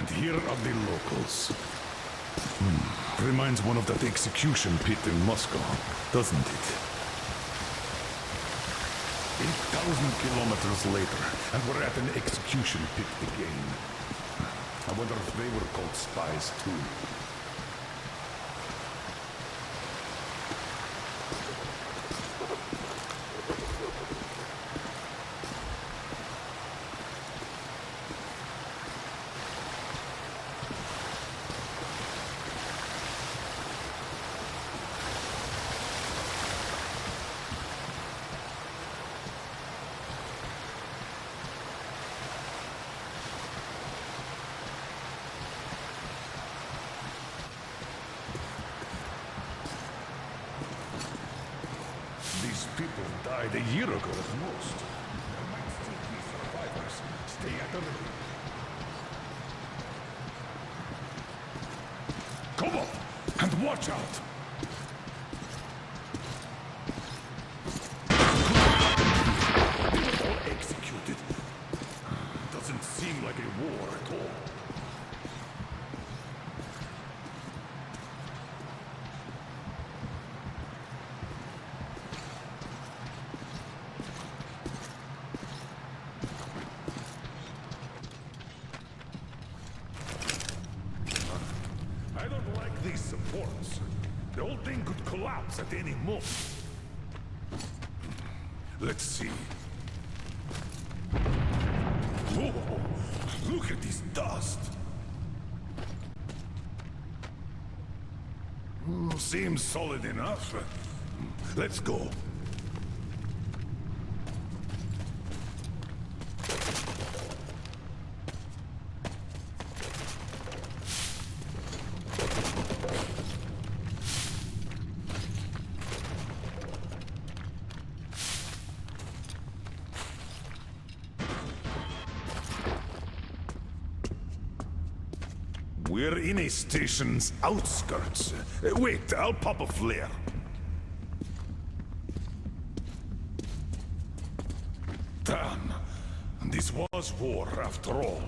And here are the locals. Reminds one of that execution pit in Moscow, doesn't it? 8,000 kilometers later, and we're at an execution pit again. I wonder if they were called spies too. These people died a year ago at most. There might still be survivors. Stay at the ready. Come on, and watch out! They were all executed. Doesn't seem like a war at all. I don't like these supports. The whole thing could collapse at any moment. Let's see. Whoa! Look at this dust! Seems solid enough. Let's go. We're in a station's outskirts. Wait, I'll pop a flare. Damn. This was war after all.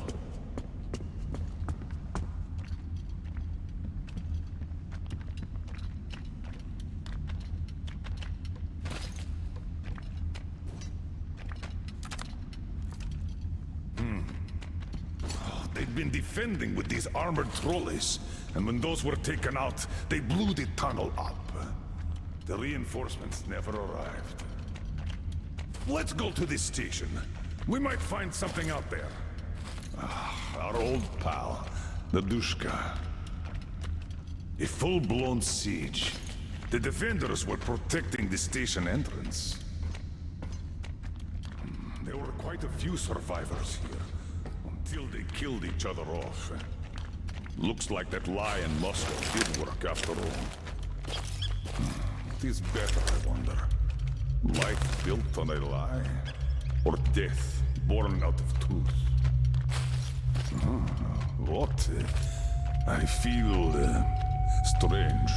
They'd been defending with these armored trolleys, and when those were taken out, they blew the tunnel up. The reinforcements never arrived. Let's go to this station. We might find something out there. Our old pal, the Dushka. A full-blown siege. The defenders were protecting the station entrance. There were quite a few survivors here. Until they killed each other off. Looks like that lie in Moscow did work after all. What is better, I wonder? Life built on a lie? Or death born out of truth? What? I feel strange.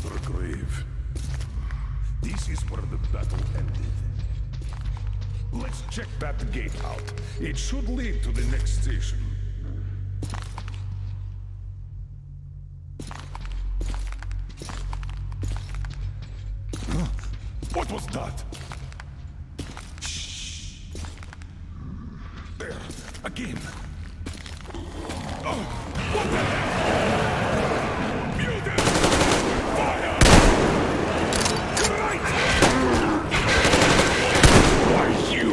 another grave. This is where the battle ended. Let's check that gate out. It should lead to the next station. Huh? What was that? Shh. There, again. Oh, what the hell? Mutant! Fire! Right! Why, you?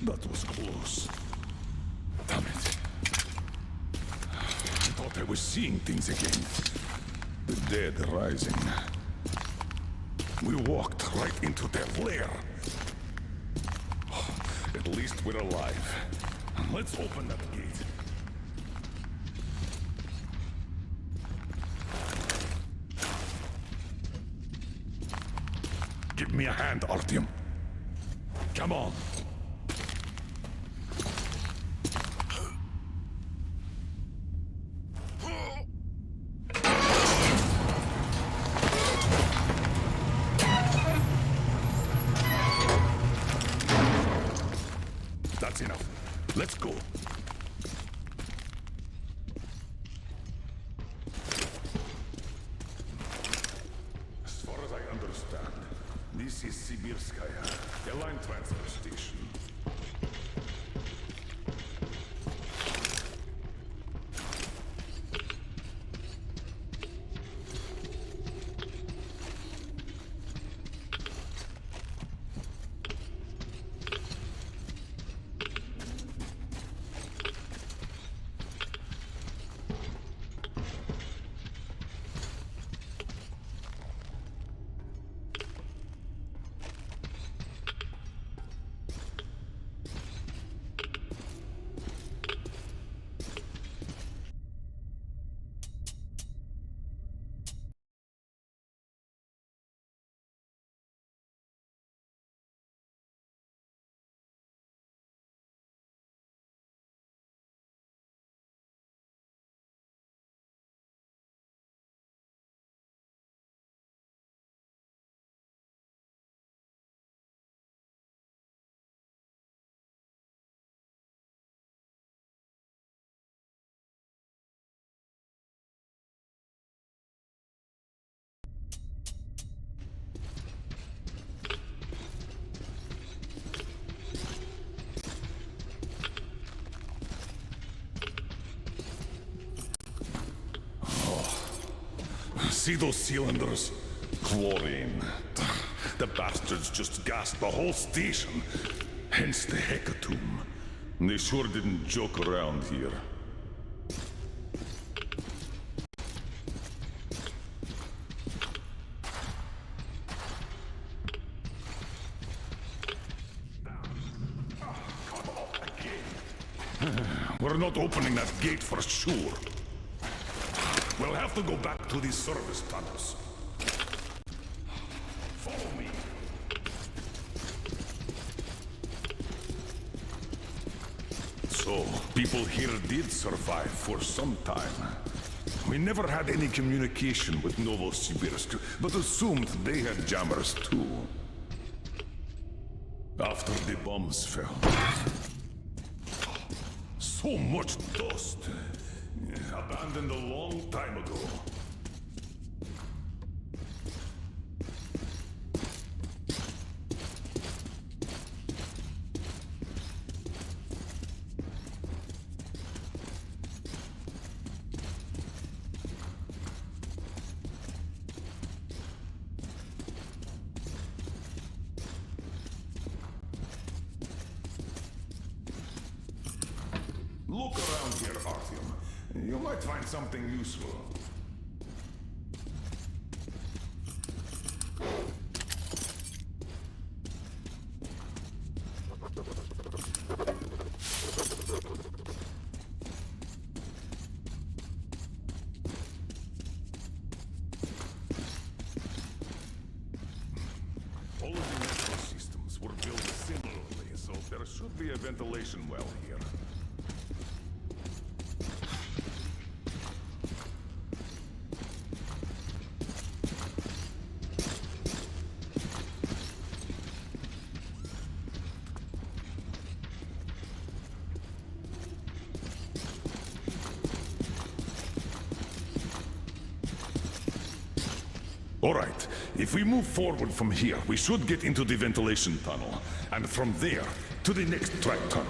That was close. Damn it. I thought I was seeing things again. The dead rising. We walked right into their lair. At least we're alive. Let's open that gate. Give me a hand, Artyom. Come on. That's enough. Let's go. As far as I understand, this is Sibirskaya, a line transfer station. See those cylinders? Chlorine. The bastards just gassed the whole station. Hence the hecatomb. They sure didn't joke around here. We're not opening that gate for sure. We'll have to go back to the service tunnels. Follow me. So, people here did survive for some time. We never had any communication with Novosibirsk, but assumed they had jammers too. After the bombs fell. So much dust. Abandoned a long time ago. Look around here, Artyom. You might find something useful. All of the metro systems were built similarly, so there should be a ventilation well here. All right, if we move forward from here, we should get into the ventilation tunnel, and from there, to the next track tunnel.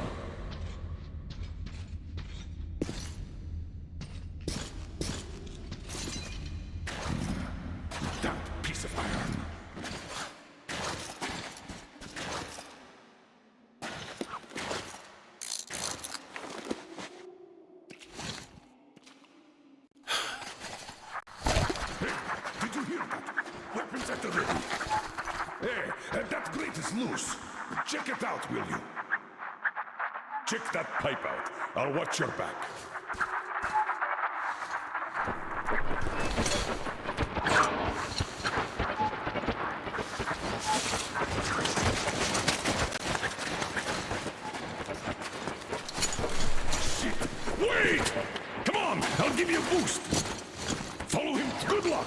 That piece of iron. Did you hear that? Weapons at the ready. Hey, that grate is loose. Check it out, will you? Check that pipe out. I'll watch your back. Shit! Wait! Come on, I'll give you a boost. Follow him. Good luck.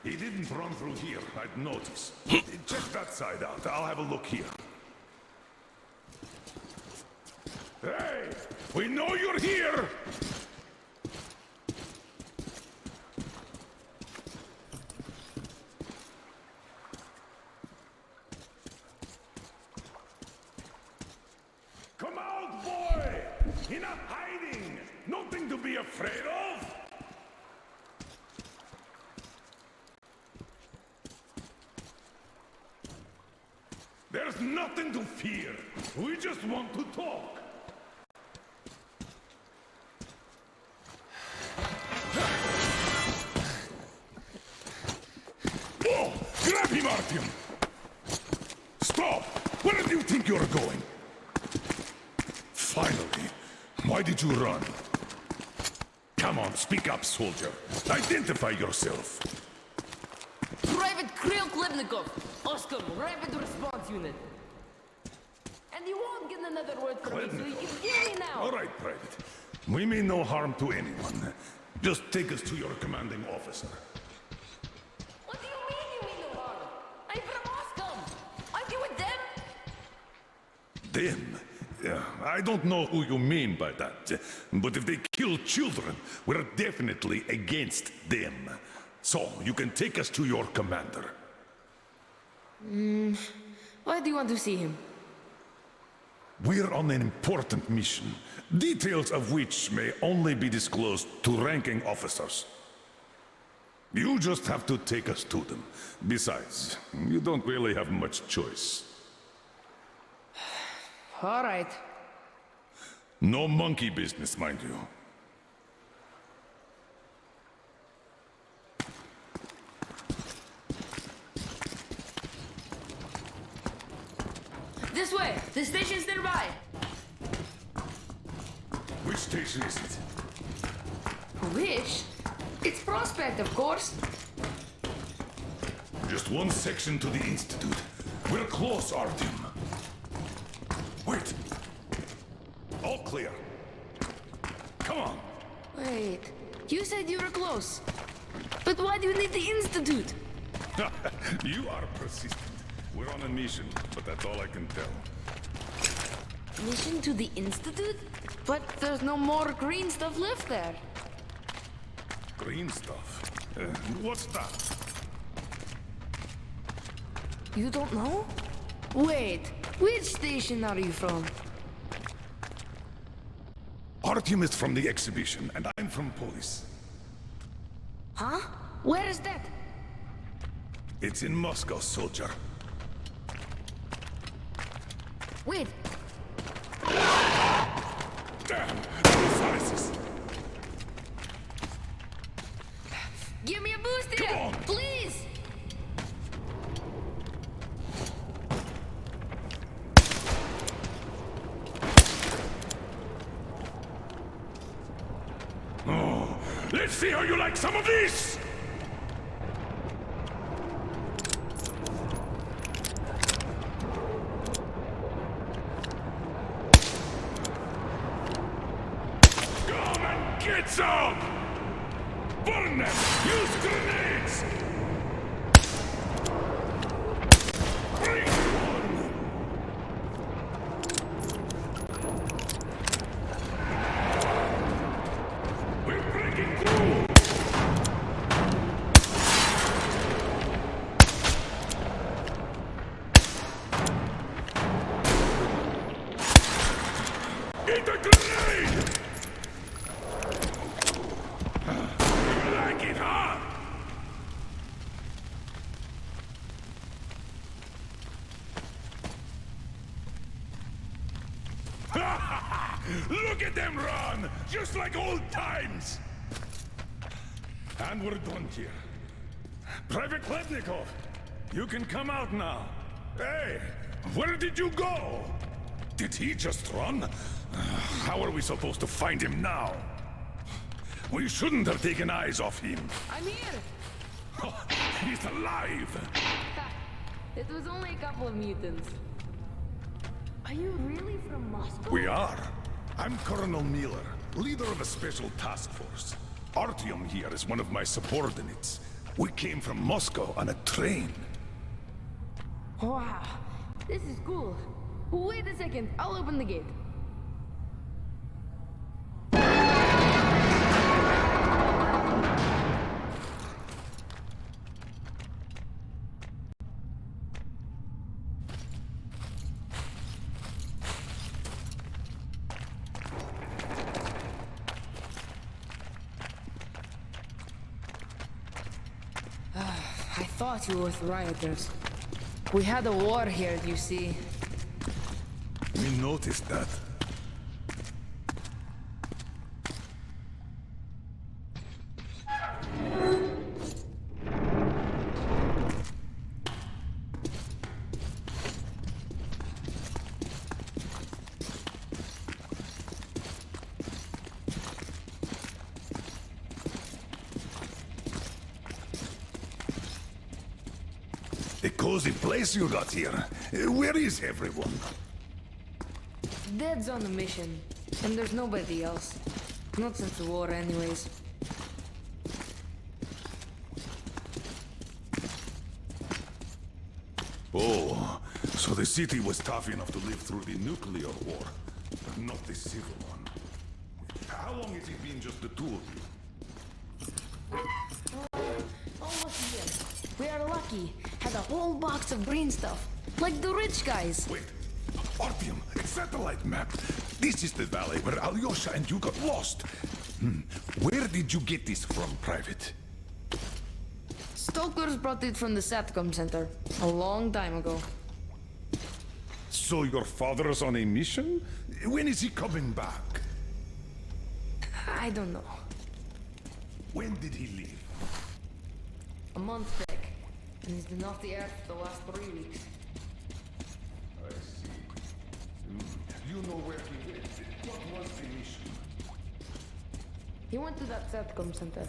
He didn't run through here, I'd notice. Check that side out. I'll have a look here. Hey! We know you're here! Come out, boy! Enough hiding! Nothing to be afraid of! There's nothing to fear. We just want to talk. Oh! Grab him, Artyom! Stop! Where do you think you're going? Finally. Why did you run? Come on, speak up, soldier. Identify yourself. Private Kirill Klebnikov, Oscar, Rapid Response Unit. And you won't get another word from me, so you can kill me now. All right, Private. We mean no harm to anyone. Just take us to your commanding officer. What do you mean no harm? I'm from Moscow. Aren't you with them? Them? Yeah, I don't know who you mean by that. But if they kill children, we're definitely against them. So, you can take us to your commander. Why do you want to see him? We're on an important mission, details of which may only be disclosed to ranking officers. You just have to take us to them. Besides, you don't really have much choice. All right. No monkey business, mind you. This way! The station's nearby! Which station is it? Wish? It's Prospect, of course. Just one section to the Institute. We're close, Artyom. Wait. All clear. Come on. Wait, you said you were close. But why do you need the Institute? You are persistent. We're on a mission, but that's all I can tell. Mission to the Institute? But there's no more green stuff left there. Green stuff? What's that? You don't know? Wait, which station are you from? Artyom is from the exhibition, and I'm from police. Huh? Where is that? It's in Moscow, soldier. Wait. Damn! Sizes! Give me a boost here! Come on. Please! Oh, let's see how you like some of this! Come and get some! Burn them! Use grenades! Bring one! We're breaking through! Eat a grenade! You like it, huh? Look at them run! Just like old times! And we're done here. Private Klepnikov, you can come out now. Hey, where did you go? Did he just run? How are we supposed to find him now? We shouldn't have taken eyes off him. I'm here! He's alive! It was only a couple of mutants. Are you really from Moscow? We are. I'm Colonel Miller, leader of a special task force. Artyom here is one of my subordinates. We came from Moscow on a train. Wow, this is cool. Wait a second, I'll open the gate. I thought you were with rioters. We had a war here, you see. We noticed that. A cozy place you got here. Where is everyone? Dad's on a mission, and there's nobody else. Not since the war, anyways. Oh, so the city was tough enough to live through the nuclear war, but not the civil one. How long has it been just the two of you? Almost here. We are lucky. Had a whole box of green stuff, like the rich guys. Wait, Artyom, a satellite map. This is the valley where Alyosha and you got lost. Where did you get this from, Private? Stokers brought it from the SATCOM center a long time ago. So your father's on a mission? When is he coming back? I don't know. When did he leave? A month back, and he's been off the earth for the last 3 weeks. I see. You know where he went. What was the mission? He went to that SATCOM center.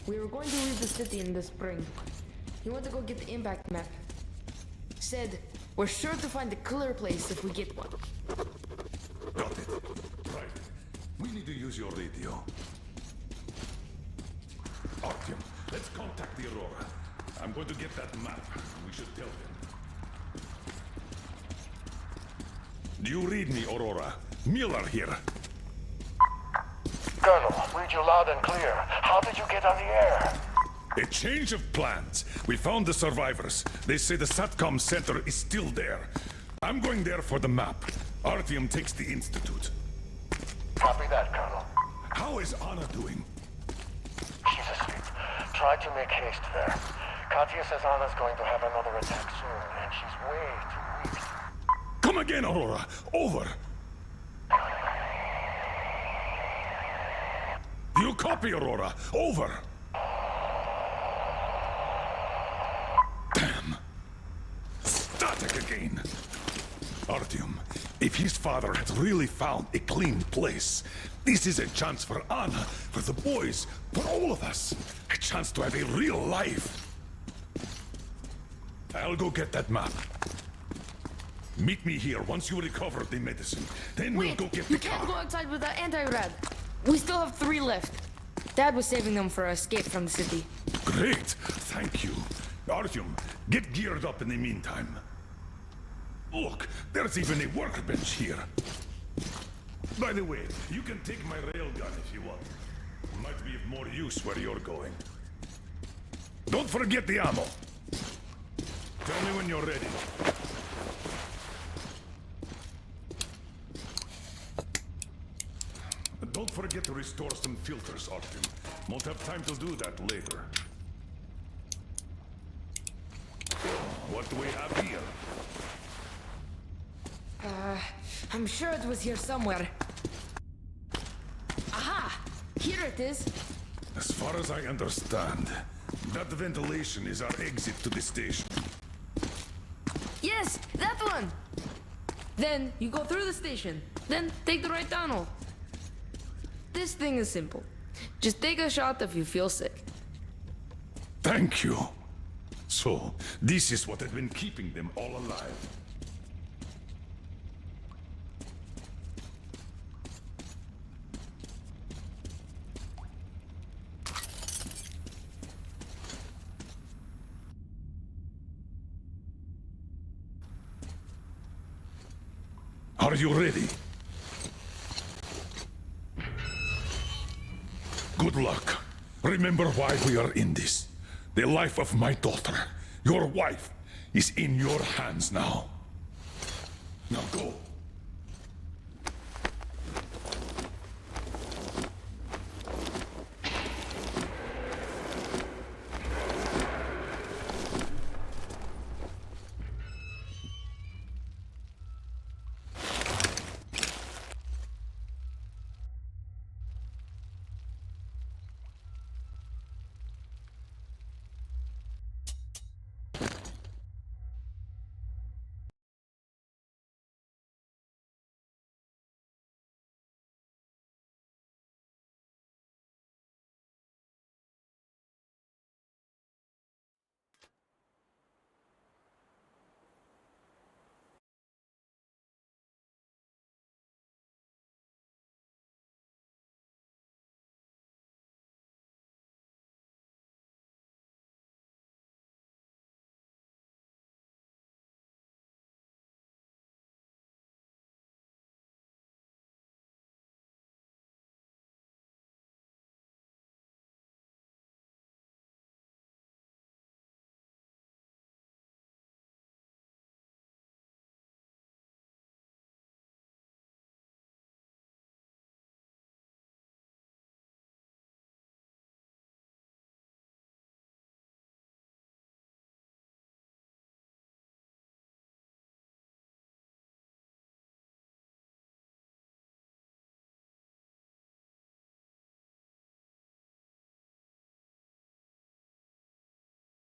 We were going to leave the city in the spring. He went to go get the impact map. Said, we're sure to find a clear place if we get one. Got it. Right. We need to use your radio. Artyom, let's contact the Aurora. I'm going to get that map. We should tell them. Do you read me, Aurora? Miller here. Colonel, read you loud and clear. How did you get on the air? A change of plans. We found the survivors. They say the SATCOM center is still there. I'm going there for the map. Artyom takes the Institute. Copy that, Colonel. How is Anna doing? She's asleep. Try to make haste there. Katya says Anna's going to have another attack soon, and she's way too weak. Come again, Aurora. Over. You copy, Aurora. Over. Damn. Static again. Artyom, if his father had really found a clean place, this is a chance for Anna, for the boys, for all of us. A chance to have a real life. I'll go get that map. Meet me here once you recover the medicine. Then we'll go get the you can't car. go outside without anti-rad. We still have 3 left. Dad was saving them for escape from the city. Great, thank you. Artyom, get geared up in the meantime. Look, there's even a workbench here. By the way, you can take my railgun if you want. Might be of more use where you're going. Don't forget the ammo. Tell me when you're ready. Don't forget to restore some filters, Artyom. Won't have time to do that later. What do we have here? I'm sure it was here somewhere. Aha! Here it is. As far as I understand, that ventilation is our exit to the station. Yes, that one! Then you go through the station, then take the right tunnel. This thing is simple. Just take a shot if you feel sick. Thank you. So, this is what had been keeping them all alive. Are you ready? Good luck. Remember why we are in this. The life of my daughter, your wife, is in your hands now. Now go.